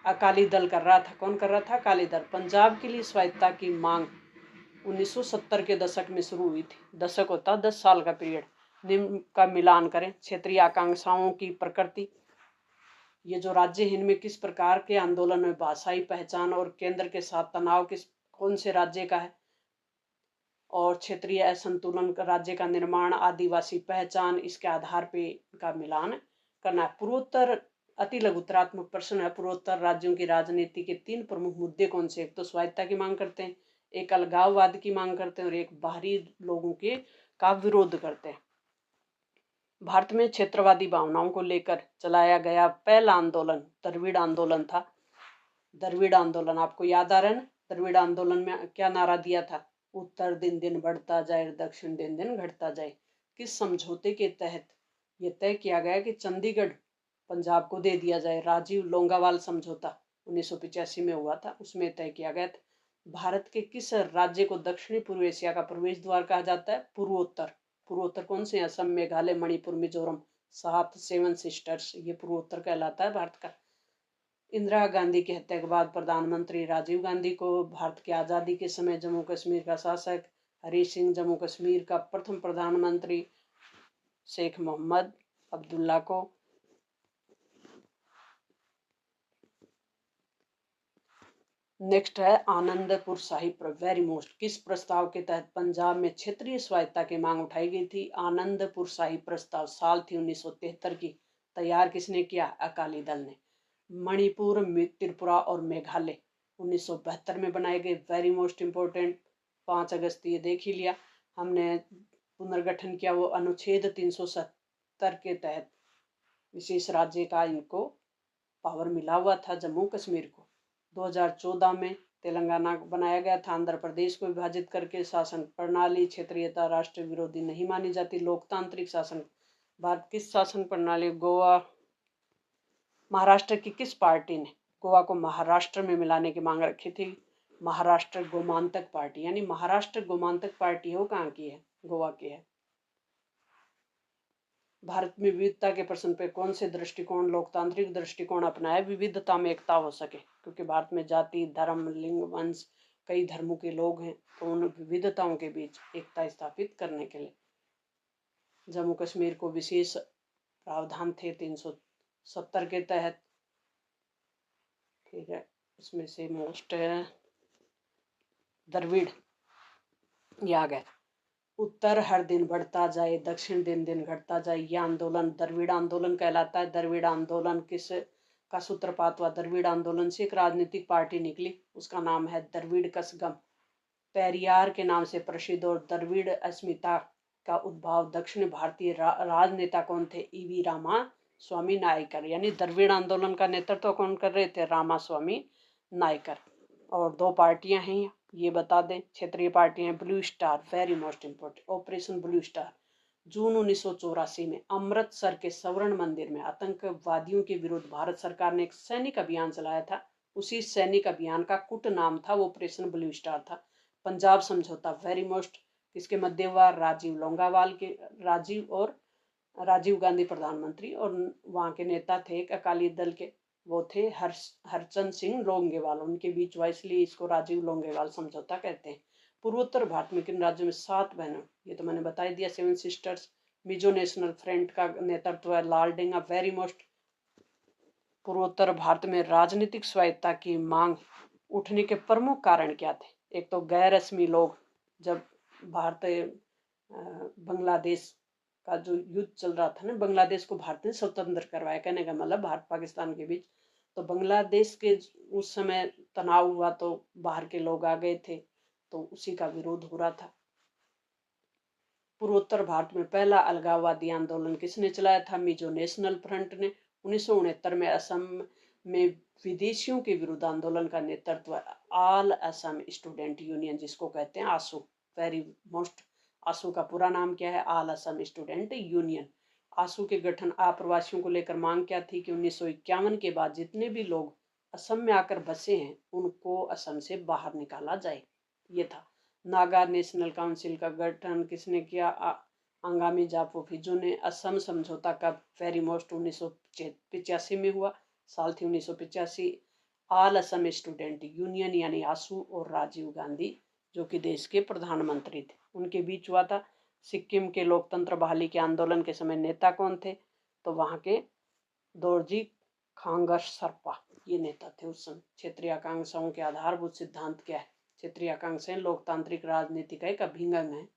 अकाली दल कर रहा था, कौन कर रहा था? अकाली दल। पंजाब के लिए स्वायत्तता की मांग 1970 के दशक में शुरू हुई थी। दशक होता 10 साल का पीरियड। निम्न का मिलान करें। क्षेत्रीय आकांक्षाओं की प्रकृति, ये जो राज्य हैं इनमें किस प्रकार के आंदोलन में भाषाई पहचान और केंद्र के साथ तनाव कौन से राज्य का है? और क्षेत्रीय असंतुलन का राज्य का निर्माण, आदिवासी पहचान, इसके आधार पे का मिलान करना है। पूर्वोत्तर अति लघुतरात्मक प्रश्न है। पूर्वोत्तर राज्यों की राजनीति के 3 प्रमुख मुद्दे कौन से? एक तो स्वायत्तता की मांग करते हैं, एक अलगाववाद की मांग करते हैं और एक बाहरी लोगों के का विरोध करते हैं। भारत में क्षेत्रवादी भावनाओं को लेकर चलाया गया पहला आंदोलन द्रविड़ आंदोलन था। द्रविड़ आंदोलन आपको याद आ रहा है ना? द्रविड़ आंदोलन में क्या नारा दिया था? उत्तर दिन दिन बढ़ता जाए, दक्षिण दिन दिन घटता जाए। किस समझौते के तहत यह तय किया गया कि चंडीगढ़ पंजाब को दे दिया जाए? राजीव लोंगावाल समझौता 1985 में हुआ था, उसमें तय किया गया था। भारत के किस राज्य को दक्षिणी पूर्व एशिया का प्रवेश द्वार कहा जाता है? पूर्वोत्तर। पूर्वोत्तर कौन से? असम, मेघालय, मणिपुर, मिजोरम। 7 सिस्टर्स, ये पूर्वोत्तर कहलाता है भारत का। इंदिरा गांधी की हत्या के बाद प्रधानमंत्री राजीव गांधी को भारत की आज़ादी के समय जम्मू कश्मीर का शासक, हरी सिंह जम्मू कश्मीर का प्रथम प्रधानमंत्री, शेख मोहम्मद अब्दुल्ला को। नेक्स्ट है आनंदपुर साहिब, वेरी मोस्ट। किस प्रस्ताव के तहत पंजाब में क्षेत्रीय स्वायत्ता की मांग उठाई गई थी? आनंदपुर साहिब प्रस्ताव। साल थी 1973 की। तैयार किसने किया? अकाली दल ने। मणिपुर, त्रिपुरा और मेघालय 1972 में बनाए गए, वेरी मोस्ट इम्पोर्टेंट। 5 अगस्त ये देख ही लिया हमने। पुनर्गठन किया वो अनुच्छेद 370 के तहत विशेष राज्य का इनको पावर मिला हुआ था जम्मू कश्मीर को। 2014 में तेलंगाना बनाया गया था। आंध्र प्रदेश को विभाजित करके शासन प्रणाली क्षेत्रीयता राष्ट्र विरोधी नहीं मानी जाती। लोकतांत्रिक शासन। भारत किस शासन प्रणाली? गोवा, महाराष्ट्र की किस पार्टी ने गोवा को महाराष्ट्र में मिलाने की मांग रखी थी? महाराष्ट्र गोमांतक पार्टी। यानी महाराष्ट्र गोमांतक पार्टी है वो कहाँ की है? गोवा की है। भारत में विविधता के प्रश्न पे कौन से दृष्टिकोण, लोकतांत्रिक दृष्टिकोण अपनाया? विविधता में एकता हो सके, क्योंकि भारत में जाति, धर्म, लिंग, वंश, कई धर्मों के लोग हैं, तो उन विविधताओं के बीच एकता स्थापित करने के लिए जम्मू कश्मीर को विशेष प्रावधान थे 370 के तहत। ठीक है, उसमें से मोस्ट है द्रविड़, ये आ गए। उत्तर हर दिन बढ़ता जाए, दक्षिण दिन दिन घटता जाए, यह आंदोलन द्रविड़ आंदोलन कहलाता है। द्रविड़ आंदोलन किस का सूत्रपात हुआ? द्रविड़ आंदोलन से एक राजनीतिक पार्टी निकली, उसका नाम है द्रविड़ कसगम। पेरियार के नाम से प्रसिद्ध और द्रविड़ अस्मिता का उद्भव दक्षिण भारतीय राजनेता कौन थे? ईवी रामा स्वामी नायकर। यानी द्रविड़ आंदोलन का नेतृत्व कौन कर रहे थे? रामा स्वामी नायकर। और 2 पार्टियां हैं, ये बता दें, क्षेत्रीय पार्टियां। Blue star, very most important, operation blue star. जून 1984 में अमृतसर के स्वर्ण मंदिर में आतंकवादियों के विरुद्ध भारत सरकार ने एक सैनिक अभियान चलाया था। उसी सैनिक अभियान का कुट नाम था, वो ऑपरेशन ब्लू स्टार था। पंजाब समझौता, वेरी मोस्ट, किसके मध्य हुआ? राजीव लोंगावाल के, राजीव गांधी प्रधानमंत्री, और वहाँ के नेता थे एक अकाली दल के, वो थे हरचंद सिंह लोंगेवाल, उनके बीच हुआ, इसलिए इसको राजीव लोंगेवाल समझौता कहते हैं। पूर्वोत्तर भारत में किन राज्यों में 7 बहनों? ये तो मैंने बता ही दिया, 7 सिस्टर्स। मिजो नेशनल फ्रंट का नेतृत्व है लालडेंगा, वेरी मोस्ट। पूर्वोत्तर भारत में राजनीतिक स्वायत्ता की मांग उठने के प्रमुख कारण क्या थे? एक तो गैर रस्मी लोग, जब भारत बांग्लादेश का जो युद्ध चल रहा था ना, बांग्लादेश को भारत ने स्वतंत्र करवाया, कहने का मतलब भारत पाकिस्तान के बीच, तो बांग्लादेश के उस समय तनाव हुआ तो बाहर के लोग आ गए थे, तो उसी का विरोध हो रहा था। पूर्वोत्तर भारत में पहला अलगाववादी आंदोलन किसने चलाया था? मिजो नेशनल फ्रंट ने। 1969 में असम में विदेशियों के विरुद्ध आंदोलन का नेतृत्व ऑल असम स्टूडेंट यूनियन, जिसको कहते हैं आसू, वेरी मोस्ट। आसू का पूरा नाम क्या है? All Assam student union. AASU के गठन अप्रवासियों को लेकर मांग क्या थी कि 1951 के बाद जितने भी लोग असम में आकर बसे हैं उनको असम से बाहर निकाला जाए, ये था। नागा नेशनल काउंसिल का गठन किसने किया? अंगामी जापो फिजो ने। असम समझौता का, वेरी मोस्ट, 1985 में हुआ, साल थी 1985। ऑल असम स्टूडेंट यूनियन यानी आसू और राजीव गांधी, जो कि देश के प्रधानमंत्री थे, उनके बीच हुआ था। सिक्किम के लोकतंत्र बहाली के आंदोलन के समय नेता कौन थे? तो वहाँ के दोरजी खांगर सरपा, ये नेता थे उस समय। क्षेत्रीय आकांक्षाओं के आधारभूत सिद्धांत क्या है? क्षेत्रीय आकांक्षाएं लोकतांत्रिक राजनीति का एक अभिन्न अंग है।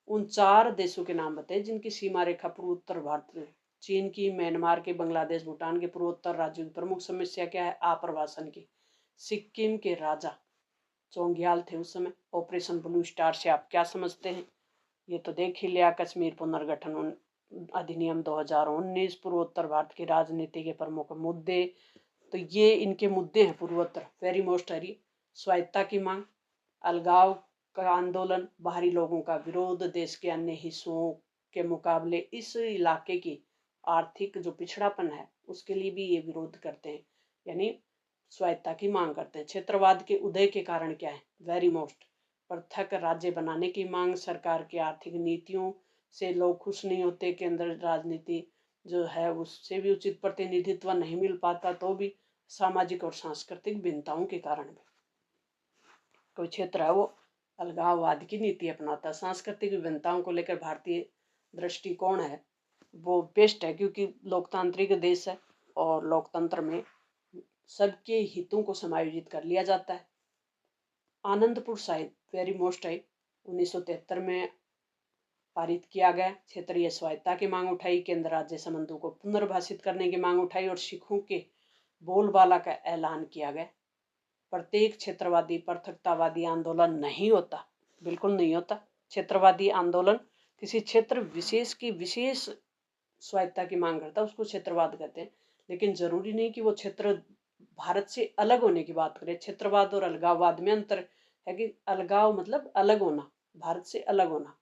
उन 4 देशों के नाम बताए जिनकी सीमा रेखा पूर्वोत्तर भारत में। चीन की, म्यांमार के, बांग्लादेश, भूटान के पूर्वोत्तर राज्यों की प्रमुख समस्या क्या है? आप्रवासन की। सिक्किम के राजा चोंग्याल थे उस समय। ऑपरेशन ब्लू स्टार से आप क्या समझते हैं? ये तो देख ही लिया, कश्मीर पुनर्गठन अधिनियम 2019, पूर्वोत्तर भारत की राजनीति के प्रमुख मुद्दे, तो ये इनके मुद्दे हैं पूर्वोत्तर, वेरी मोस्ट हरी। स्वायत्ता की मांग, अलगाव का आंदोलन, बाहरी लोगों का विरोध, देश के अन्य हिस्सों के मुकाबले इस इलाके की आर्थिक जो पिछड़ापन है उसके लिए भी ये विरोध करते हैं, यानी स्वायत्ता की मांग करते हैं। क्षेत्रवाद के उदय के कारण क्या है? वेरी मोस्ट, पृथक राज्य बनाने की मांग, सरकार की आर्थिक नीतियों से लोग खुश नहीं होते, केंद्र राजनीति जो है उससे भी उचित प्रतिनिधित्व नहीं मिल पाता, तो भी सामाजिक और सांस्कृतिक भिन्नताओं के कारण भी कोई क्षेत्र है वो अलगाववाद की नीति अपनाता है। सांस्कृतिक विभिन्नताओं को लेकर भारतीय दृष्टिकोण है वो बेस्ट है, क्योंकि लोकतांत्रिक देश है और लोकतंत्र में सबके हितों को समायोजित कर लिया जाता है। आनंदपुर साहिब वेरी मोस्ट है, 1973 में पारित किया गया। क्षेत्रीय स्वायत्ता की मांग उठाई, केंद्र राज्य संबंधों को पुनर्भाषित करने की मांग उठाई और सिखों के बोलबाला का ऐलान किया गया। प्रत्येक क्षेत्रवादी पृथकतावादी आंदोलन नहीं होता, बिल्कुल नहीं होता। क्षेत्रवादी आंदोलन किसी क्षेत्र विशेष की विशेष स्वायत्ता की मांग करता है, उसको क्षेत्रवाद कहते हैं। लेकिन जरूरी नहीं कि वो क्षेत्र भारत से अलग होने की बात करें। क्षेत्रवाद और अलगाववाद में अंतर है कि अलगाव मतलब अलग होना, भारत से अलग होना।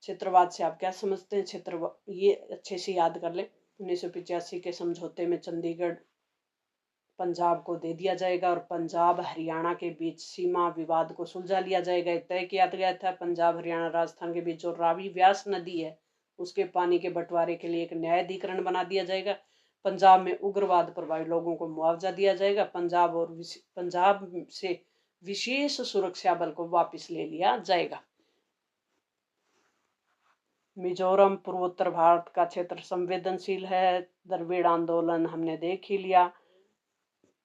क्षेत्रवाद से आप क्या समझते हैं? क्षेत्र ये अच्छे से याद कर ले। 1985 के समझौते में चंडीगढ़ पंजाब को दे दिया जाएगा और पंजाब हरियाणा के बीच सीमा विवाद को सुलझा लिया जाएगा। तय किया गया था पंजाब हरियाणा राजस्थान के बीच जो रावी व्यास नदी है उसके पानी के बंटवारे के लिए एक न्यायाधिकरण बना दिया जाएगा। पंजाब में उग्रवाद प्रभावित लोगों को मुआवजा दिया जाएगा। पंजाब से विशेष सुरक्षा बल को वापस ले लिया जाएगा। मिजोरम पूर्वोत्तर भारत का क्षेत्र संवेदनशील है। द्रविड़ आंदोलन हमने देख ही लिया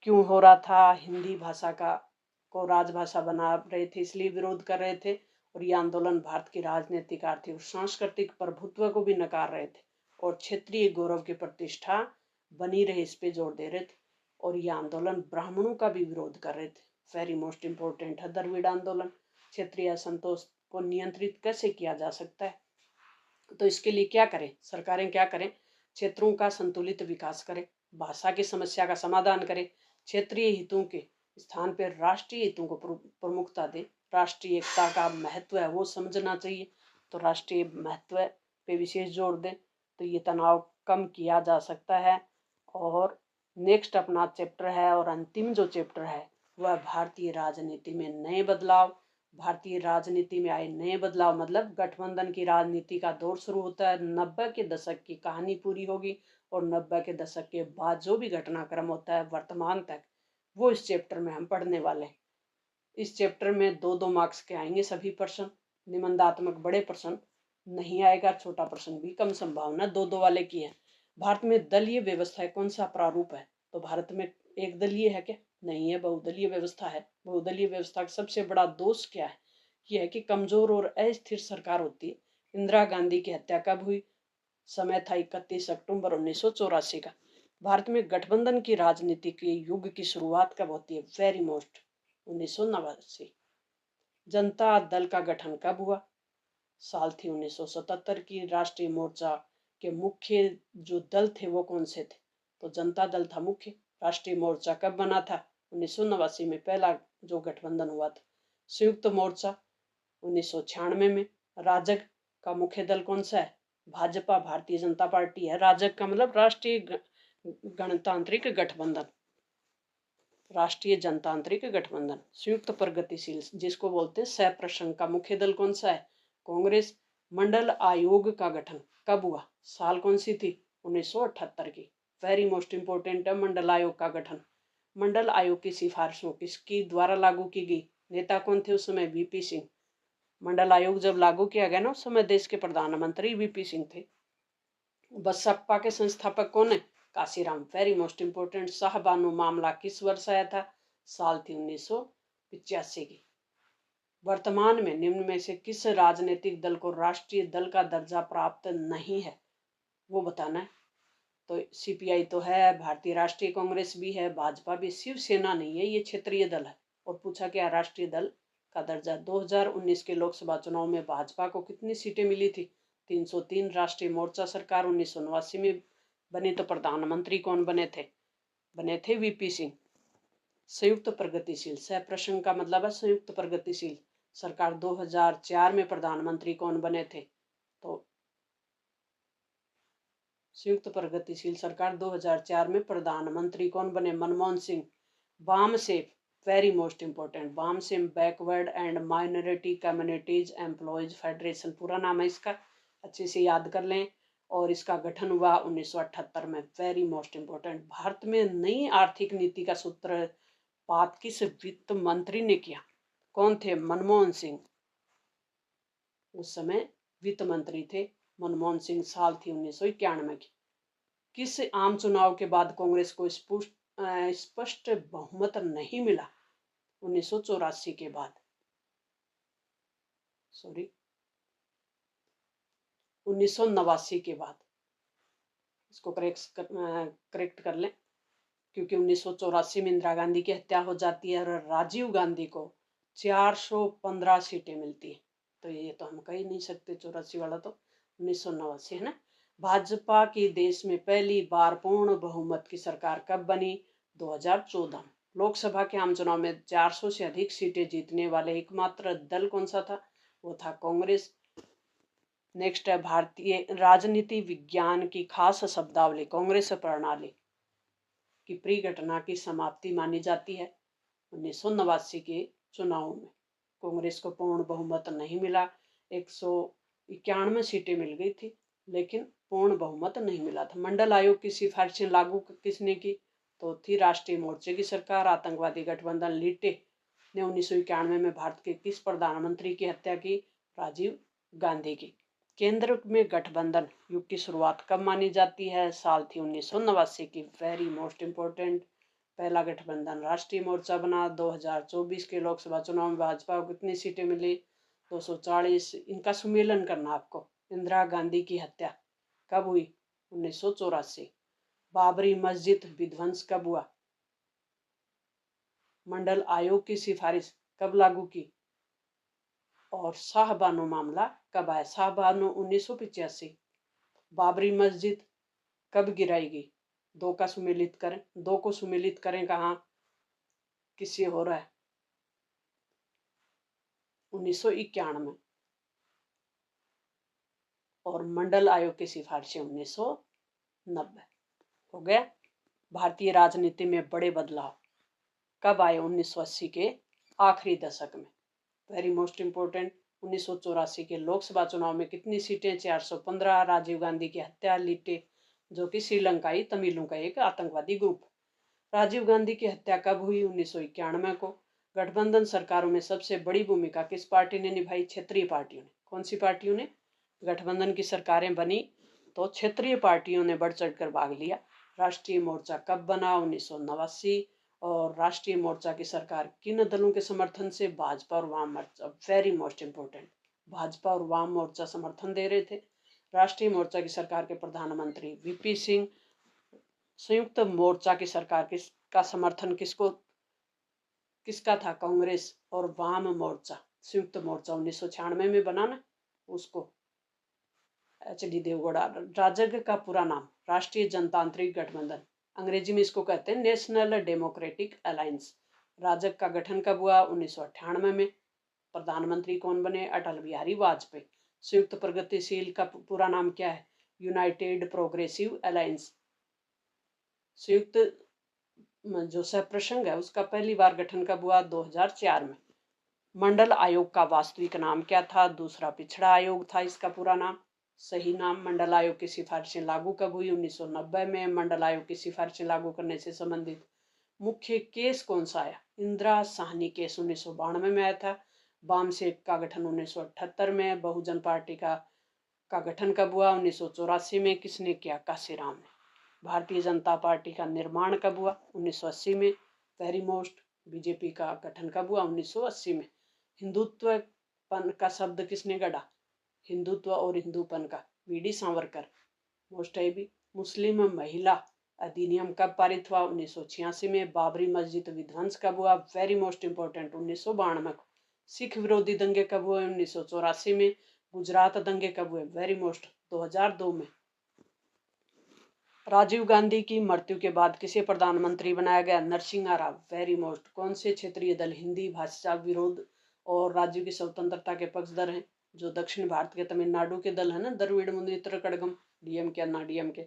क्यों हो रहा था। हिंदी भाषा को राजभाषा बना रहे थे, इसलिए विरोध कर रहे थे। और ये आंदोलन भारत की राजनीतिक, आर्थिक और सांस्कृतिक प्रभुत्व को भी नकार रहे थे और क्षेत्रीय गौरव की प्रतिष्ठा बनी रहे, इस पे जोर दे रहे थे। और ये आंदोलन ब्राह्मणों का भी विरोध कर रहे थे। वेरी मोस्ट इंपोर्टेंट है द्रविड़ आंदोलन। क्षेत्रीय असंतोष को नियंत्रित कैसे किया जा सकता है? तो इसके लिए क्या करें? सरकारें क्या करें? क्षेत्रों का संतुलित विकास करें, भाषा की समस्या का समाधान करें, क्षेत्रीय हितों के स्थान पर राष्ट्रीय हितों को प्रमुखता दे। राष्ट्रीय एकता का महत्व है वो समझना चाहिए, तो राष्ट्रीय महत्व पे विशेष जोर दें, तो ये तनाव कम किया जा सकता है। और नेक्स्ट अपना चैप्टर है और अंतिम जो चैप्टर है वह भारतीय राजनीति में नए बदलाव। भारतीय राजनीति में आए नए बदलाव मतलब गठबंधन की राजनीति का दौर शुरू होता है। 90 के दशक की कहानी पूरी होगी और 90 के दशक के बाद जो भी घटनाक्रम होता है वर्तमान तक, वो इस चैप्टर में हम पढ़ने वाले हैं। इस चैप्टर में 2-2 मार्क्स के आएंगे सभी प्रश्न। निबंधात्मक बड़े प्रश्न नहीं आएगा, छोटा प्रश्न भी कम संभावना 2-2 वाले की है। भारत में दलीय व्यवस्था कौन सा प्रारूप है? तो भारत में एक दलीय है क्या? नहीं है, बहुदलीय व्यवस्था है। बहुदलीय व्यवस्था का सबसे बड़ा दोष क्या है? यह है कि कमजोर और अस्थिर सरकार होती है। इंदिरा गांधी की हत्या कब हुई? समय था 31 अक्टूबर 1984 का। भारत में गठबंधन की राजनीति के युग की शुरुआत कब होती है? Very most 1989। जनता दल का गठन कब हुआ? साल थी 1977 की। राष्ट्रीय मोर्चा के मुख्य जो दल थे वो कौन से थे? तो जनता दल था मुख्य। राष्ट्रीय मोर्चा कब बना था? 1989 में पहला जो गठबंधन हुआ था। संयुक्त मोर्चा 1996 में। राजग का मुख्य दल कौन सा है? भाजपा, भारतीय जनता पार्टी है। राजग का मतलब राष्ट्रीय गणतांत्रिक गठबंधन, राष्ट्रीय जनतांत्रिक गठबंधन। संयुक्त प्रगतिशील जिसको बोलते हैं सह का मुख्य दल कौन सा है? कांग्रेस। मंडल आयोग का गठन कब हुआ? साल कौन सी थी? 1978 की। वेरी मोस्ट इंपोर्टेंट है मंडल आयोग का गठन। मंडल आयोग की सिफारिशों किसकी द्वारा लागू की गई? नेता कौन थे उस समय? वीपी सिंह। मंडल आयोग जब लागू किया गया ना उस समय देश के प्रधानमंत्री वीपी सिंह थे। बसपा के संस्थापक कौन है? Kashiram. Very most important. Shah Bano मामला किस वर्ष आया था? साल थी 1985 की। वर्तमान में निम्न में से किस राजनीतिक दल को राष्ट्रीय दल का दर्जा प्राप्त नहीं है? वो बताना है। तो सीपीआई तो है, भारतीय राष्ट्रीय कांग्रेस भी है, भाजपा भी। शिवसेना नहीं है, ये क्षेत्रीय दल है। और पूछा क्या राष्ट्रीय दल का दर्जा? 2019 के लोकसभा चुनाव में भाजपा को कितनी सीटें मिली थी? 303। राष्ट्रीय मोर्चा सरकार 1989 में बनी तो प्रधानमंत्री कौन बने थे? बने थे वीपी सिंह। संयुक्त प्रगतिशील सह का मतलब है संयुक्त प्रगतिशील सरकार 2004 में प्रधानमंत्री कौन बने थे? तो संयुक्त प्रगतिशील सरकार 2004 में प्रधानमंत्री कौन बने? Manmohan Singh. BAMCEF very most important. BAMCEF backward and minority communities employees federation पूरा नाम है इसका, अच्छे से याद कर लें। और इसका गठन हुआ 1978 में। Very most important. भारत में नई आर्थिक नीति का सूत्रपात किस वित्त मंत्री ने किया? कौन थे? मनमोहन सिंह उस समय वित्त मंत्री थे। मनमोहन सिंह, साल थी 1991 की। किस आम चुनाव के बाद कांग्रेस को स्पष्ट बहुमत नहीं मिला? 1984 के बाद, सॉरी 1989 के बाद। इसको करेक्ट कर लें, क्योंकि 1984 में इंदिरा गांधी की हत्या हो जाती है और राजीव गांधी को 415 सीटें मिलती है। तो ये तो हम कह ही नहीं सकते, 84 वाला तो 1989 है ना। भाजपा की देश में पहली बार पूर्ण बहुमत की सरकार कब बनी? 2014 में। लोकसभा के आम चुनाव में 400 से अधिक सीटें जीतने वाले एकमात्र दल कौन सा था? वो था कांग्रेस। नेक्स्ट है, भारतीय राजनीति विज्ञान की खास शब्दावली कांग्रेस प्रणाली की प्री घटना की समाप्ति मानी जाती है। 1989 के चुनाव में कांग्रेस को पूर्ण बहुमत नहीं मिला, 191 सीटें मिल गई थी, लेकिन पूर्ण बहुमत नहीं मिला था। मंडल आयोग की सिफारिशें लागू किसने की? तो थी राष्ट्रीय मोर्चे की सरकार। आतंकवादी गठबंधन लीटे ने 1991 में भारत के किस प्रधानमंत्री की हत्या की? राजीव गांधी की। केंद्र में गठबंधन युग की शुरुआत कब मानी जाती है? साल थी 1989 की। Very most important. पहला गठबंधन राष्ट्रीय मोर्चा बना। 2024 के लोकसभा चुनाव में भाजपा को कितनी सीटें मिली? 240। इनका सुमेलन करना आपको। इंदिरा गांधी की हत्या कब हुई? 1984। बाबरी मस्जिद विध्वंस कब हुआ? मंडल आयोग की सिफारिश कब लागू की? और शाहबानो मामला कब आया? शाहबानो 1985। बाबरी मस्जिद कब गिराएगी? दो को सुमेलित करें कहाँ? किससे हो रहा है? 1991। और मंडल आयोग की सिफारिशें 1990। हो गया। भारतीय राजनीति में बड़े बदलाव कब आए? 1980 के आखिरी दशक में। Very most important. 1984 के लोकसभा चुनाव में कितनी सीटें? 415। राजीव गांधी की हत्या लीटे, जो कि श्रीलंकाई तमिलों का एक आतंकवादी ग्रुप। राजीव गांधी की हत्या कब हुई? 1991 को। गठबंधन सरकारों में सबसे बड़ी भूमिका किस पार्टी ने निभाई? क्षेत्रीय पार्टियों ने। कौन सी पार्टियों ने गठबंधन की सरकारें बनी? तो क्षेत्रीय पार्टियों ने बढ़ चढ़कर भाग लिया। राष्ट्रीय मोर्चा कब बना? 1989। और राष्ट्रीय मोर्चा की सरकार किन दलों के समर्थन से? भाजपा और वाम मोर्चा। Very most important. भाजपा और वाम मोर्चा समर्थन दे रहे थे। राष्ट्रीय मोर्चा की सरकार के प्रधानमंत्री वीपी सिंह। संयुक्त मोर्चा की सरकार का समर्थन किसका था? कांग्रेस। और वाम मोर्चा, संयुक्त मोर्चा 1996 में बना ना, उसको HD देवगौड़ा। राजग का पूरा नाम? राष्ट्रीय जनतांत्रिक गठबंधन। अंग्रेजी में इसको कहते हैं नेशनल डेमोक्रेटिक अलायंस। राजग का गठन कब हुआ? 1998 में। प्रधानमंत्री कौन बने? अटल बिहारी वाजपेयी। संयुक्त प्रगतिशील का पूरा नाम क्या है? United progressive alliance. संयुक्त जो सह है उसका पहली बार गठन कब हुआ? 2004 में। मंडल आयोग का वास्तविक नाम क्या था? दूसरा पिछड़ा आयोग था इसका पूरा नाम। सही नाम। मंडल आयोग की सिफारिशें लागू कब हुई? 1990 में। मंडल आयोग की सिफारिशें लागू करने से संबंधित मुख्य केस कौन सा आया? इंदिरा साहनी केस 1992 में आया था। वाम सेक का गठन 1978 में। बहुजन पार्टी का गठन कब हुआ? 1984 में। किसने किया? काशीराम ने। भारतीय जनता पार्टी का निर्माण कब हुआ? 1980 में। Very most. बीजेपी का गठन कब हुआ? 1980 में। हिंदुत्वपन का शब्द किसने गढ़ा? हिंदुत्व और हिंदूपन का VD सावरकर। मोस्ट है भी। मुस्लिम महिला अधिनियम कब पारित हुआ? 1986 में। बाबरी मस्जिद विध्वंस कब हुआ? वेरी मोस्ट इम्पोर्टेंट, 1992 को। सिख विरोधी दंगे कब हुए? 1984 में। गुजरात दंगे कब हुए? वेरी मोस्ट, 2002 में। राजीव गांधी की मृत्यु के बाद किसे प्रधानमंत्री बनाया गया? नरसिंहा राव। Very most. कौन से क्षेत्रीय दल हिंदी भाषा विरोध और राज्यों की स्वतंत्रता के पक्षधर हैं? जो दक्षिण भारत के तमिलनाडु के दल है ना, द्रविड़ मुनेत्र कड़गम, DMK अन्ना DMK।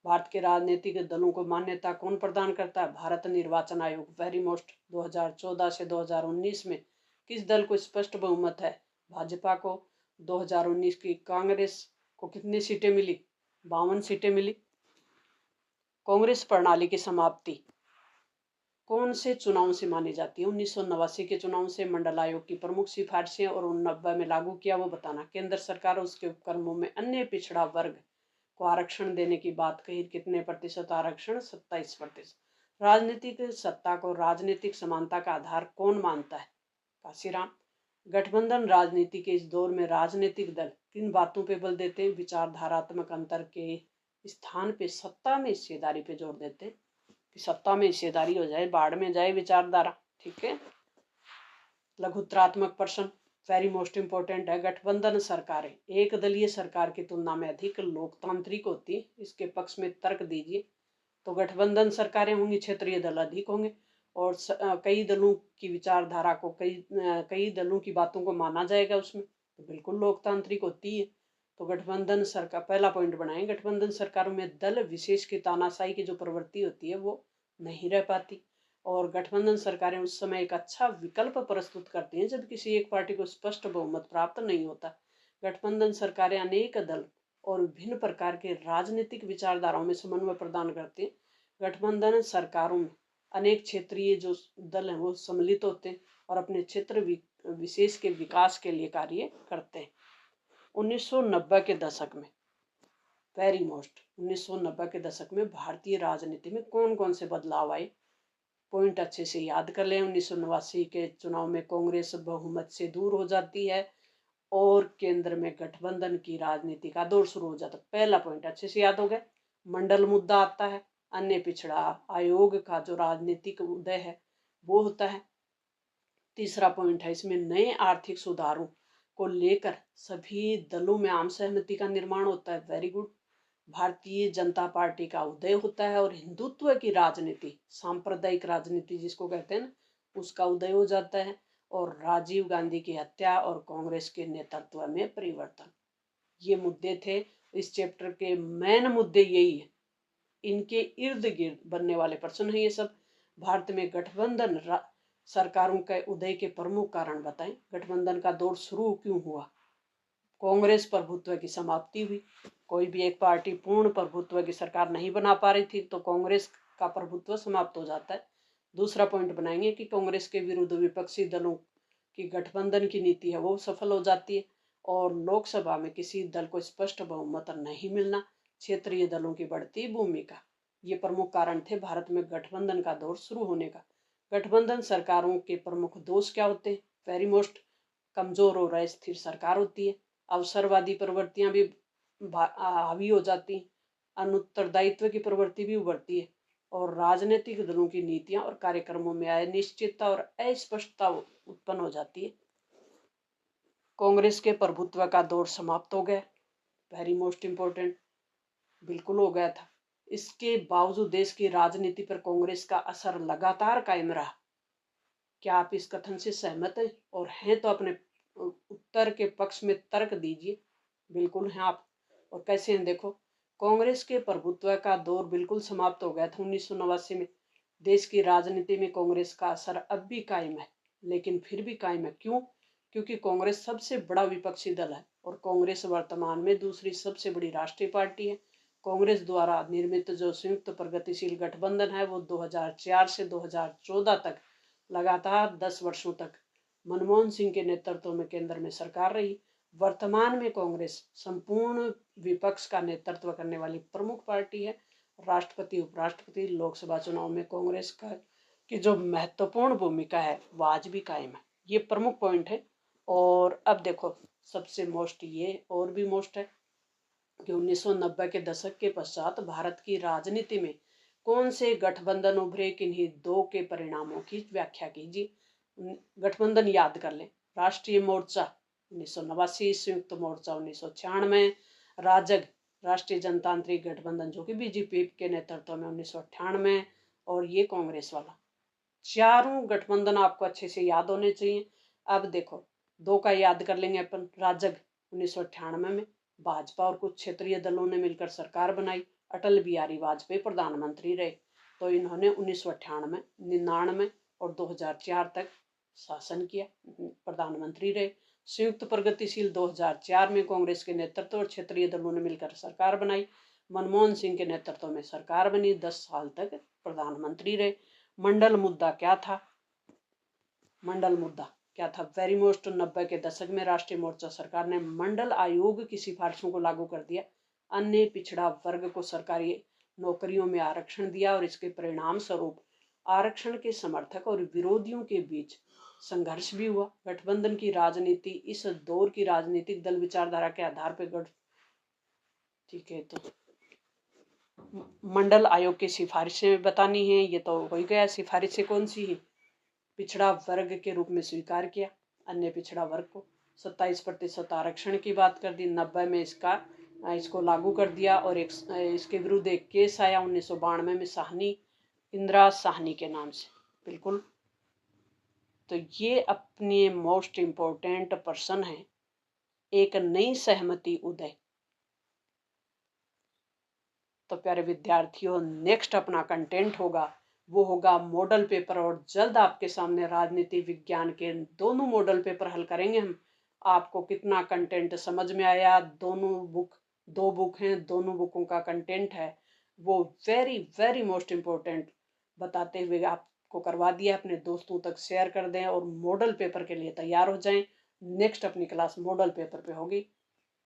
भारत के राजनीतिक दलों को मान्यता कौन प्रदान करता है? भारत निर्वाचन आयोग। Very most. 2014 से 2019 में किस दल को स्पष्ट बहुमत है? भाजपा को। 2019 की कांग्रेस को कितनी सीटें मिली? 52 सीटें मिली। कांग्रेस प्रणाली की समाप्ति कौन से चुनाव से मानी जाती है? 1989 के चुनाव से, मंडल आयोग की प्रमुख सिफारिशें और 1990 में लागू किया वो बताना, केंद्र सरकार और उसके उपक्रमों में अन्य पिछड़ा वर्ग को आरक्षण देने की बात कही, कितने प्रतिशत आरक्षण? 27%। राजनीतिक सत्ता को राजनीतिक समानता का आधार कौन मानता है? काशीराम। गठबंधन राजनीति के इस दौर में राजनीतिक दल किन बातों पे बल देते हैं? विचारधारात्मक अंतर के स्थान पे सत्ता में हिस्सेदारी पे जोर देते हैं कि सत्ता में हिस्सेदारी हो जाए, बाढ़ में जाए विचारधारा। ठीक है। लघुत्रात्मक प्रश्न, वेरी मोस्ट इंपॉर्टेंट है। गठबंधन सरकारें एक दलीय सरकार की तुलना में अधिक लोकतांत्रिक होती है, इसके पक्ष में तर्क दीजिए। तो गठबंधन सरकारें होंगी, क्षेत्रीय दल अधिक होंगे और कई दलों की विचारधारा को, कई दलों की बातों को माना जाएगा उसमें, तो बिल्कुल लोकतांत्रिक होती है। तो गठबंधन सरकार, पहला पॉइंट बनाएं, गठबंधन सरकारों में दल विशेष की तानाशाही की जो प्रवृत्ति होती है वो नहीं रह पाती और गठबंधन सरकारें उस समय एक अच्छा विकल्प प्रस्तुत करती हैं जब किसी एक पार्टी को स्पष्ट बहुमत प्राप्त नहीं होता। गठबंधन सरकारें अनेक दल और विभिन्न प्रकार के राजनीतिक विचारधाराओं में समन्वय प्रदान करते हैं। गठबंधन सरकारों में अनेक क्षेत्रीय जो दल हैं वो सम्मिलित होते हैं और अपने क्षेत्र विशेष के विकास के लिए कार्य करते हैं। 1990 के दशक में, वेरी मोस्ट, 1990 के दशक में भारतीय राजनीति में कौन कौन से बदलाव आए? पॉइंट अच्छे से याद कर लें। 1989 के चुनाव में कांग्रेस बहुमत से दूर हो जाती है और केंद्र में गठबंधन की राजनीति का दौर शुरू हो जाता है। पहला पॉइंट अच्छे से याद हो गया। मंडल मुद्दा आता है, अन्य पिछड़ा आयोग का जो राजनीतिक उदय है वो होता है। तीसरा पॉइंट है, इसमें नए आर्थिक सुधारों को लेकर सभी दलों में आम सहमति का निर्माण होता है। Very good. Bharatiya Janata party का उदय होता है और हिंदुत्व की राजनीति, सांप्रदायिक राजनीति जिसको कहते हैं ना, उसका उदय हो जाता है और राजीव गांधी की हत्या और कांग्रेस के नेतृत्व में परिवर्तन, ये मुद्दे थे। इस चैप्टर के मेन मुद्दे यही है, इनके इर्द गिर्द बनने वाले प्रश्न है ये सब। भारत में गठबंधन सरकारों के उदय के प्रमुख कारण बताएं। गठबंधन का दौर शुरू क्यों हुआ? कांग्रेस प्रभुत्व की समाप्ति हुई, कोई भी एक पार्टी पूर्ण प्रभुत्व की सरकार नहीं बना पा रही थी तो कांग्रेस का प्रभुत्व समाप्त हो जाता है। दूसरा पॉइंट बनाएंगे कि कांग्रेस के विरुद्ध विपक्षी दलों की गठबंधन की नीति है वो सफल हो जाती है और लोकसभा में किसी दल को स्पष्ट बहुमत नहीं मिलना, क्षेत्रीय दलों की बढ़ती भूमिका, ये प्रमुख कारण थे भारत में गठबंधन का दौर शुरू होने का। गठबंधन सरकारों के प्रमुख दोष क्या होते हैं? वेरी मोस्ट, कमजोर और अस्थिर सरकार होती है, अवसरवादी प्रवृत्तियां भी हावी हो जाती, अनुत्तरदायित्व की प्रवृत्ति भी उभरती है और राजनीतिक दलों की नीतियां और कार्यक्रमों में अनिश्चितता और अस्पष्टता उत्पन्न हो जाती है। कांग्रेस के प्रभुत्व का दौर समाप्त हो गया, वेरी मोस्ट इंपॉर्टेंट, बिल्कुल हो गया था। इसके बावजूद देश की राजनीति पर कांग्रेस का असर लगातार कायम रहा। क्या आप इस कथन से सहमत हैं? और हैं तो अपने उत्तर के पक्ष में तर्क दीजिए। बिल्कुल हैं आप। और कैसे हैं देखो, कांग्रेस के प्रभुत्व का दौर बिल्कुल समाप्त हो गया था 1989 में। देश की राजनीति में कांग्रेस का असर अब भी कायम है, लेकिन फिर भी कायम है। क्यों? क्योंकि कांग्रेस सबसे बड़ा विपक्षी दल है और कांग्रेस वर्तमान में दूसरी सबसे बड़ी राष्ट्रीय पार्टी है। कांग्रेस द्वारा निर्मित जो संयुक्त प्रगतिशील गठबंधन है वो 2004 से 2014 तक लगातार 10 वर्षों तक मनमोहन सिंह के नेतृत्व में केंद्र में सरकार रही। वर्तमान में कांग्रेस संपूर्ण विपक्ष का नेतृत्व करने वाली प्रमुख पार्टी है। राष्ट्रपति, उपराष्ट्रपति, लोकसभा चुनाव में कांग्रेस का की जो महत्वपूर्ण भूमिका है वो आज भी कायम है। ये प्रमुख पॉइंट है। और अब देखो, सबसे मोस्ट ये और भी मोस्ट है कि 1990 के दशक के पश्चात भारत की राजनीति में कौन से गठबंधन उभरे, किन्हीं दो के परिणामों की व्याख्या कीजिए। गठबंधन याद कर लें, राष्ट्रीय मोर्चा 1989, संयुक्त मोर्चा 1996, राजग राष्ट्रीय जनतांत्रिक गठबंधन जो कि बीजेपी के नेतृत्व में 1998 और ये कांग्रेस वाला। चारों गठबंधन आपको अच्छे से याद होने चाहिए। अब देखो, दो का याद कर लेंगे अपन। राजग 1998 में भाजपा और कुछ क्षेत्रीय दलों ने मिलकर सरकार बनाई, अटल बिहारी वाजपेयी प्रधानमंत्री रहे, तो इन्होंने 1998, 99 और 2004 तक शासन किया, प्रधानमंत्री रहे। संयुक्त प्रगतिशील 2004 में कांग्रेस के नेतृत्व और क्षेत्रीय दलों ने मिलकर सरकार बनाई, मनमोहन सिंह के नेतृत्व में सरकार बनी, 10 साल तक प्रधानमंत्री रहे। मंडल मुद्दा क्या था? मंडल मुद्दा क्या था? वेरी मोस्ट 90 के दशक में राष्ट्रीय मोर्चा सरकार ने मंडल आयोग की सिफारिशों को लागू कर दिया। अन्य पिछड़ा वर्ग को सरकारी नौकरियों में आरक्षण दिया और इसके परिणाम स्वरूप आरक्षण के समर्थक और विरोधियों के बीच संघर्ष भी हुआ। गठबंधन की राजनीति इस दौर की राजनीतिक दल विचारधारा के आधार पर ठीक है, तो मंडल आयोग की सिफारिशें बतानी है। ये तो हो ही गया। सिफारिशें कौन सी है? पिछड़ा वर्ग के रूप में स्वीकार किया अन्य पिछड़ा वर्ग को। 27% आरक्षण की बात कर दी। 90 में इसको लागू कर दिया और इसके विरुद्ध एक केस आया 1992 में साहनी, इंदिरा साहनी के नाम से। बिल्कुल, तो ये अपने मोस्ट इम्पोर्टेंट पर्सन है। एक नई सहमति उदय। तो प्यारे विद्यार्थियों, नेक्स्ट अपना कंटेंट होगा वो होगा मॉडल पेपर, और जल्द आपके सामने राजनीति विज्ञान के दोनों मॉडल पेपर हल करेंगे हम। आपको कितना कंटेंट समझ में आया? दो बुक हैं, दोनों बुकों का कंटेंट है वो वेरी वेरी मोस्ट इम्पोर्टेंट बताते हुए आपको करवा दिया। अपने दोस्तों तक शेयर कर दें और मॉडल पेपर के लिए तैयार हो जाएं। नेक्स्ट अपनी क्लास मॉडल पेपर पे होगी।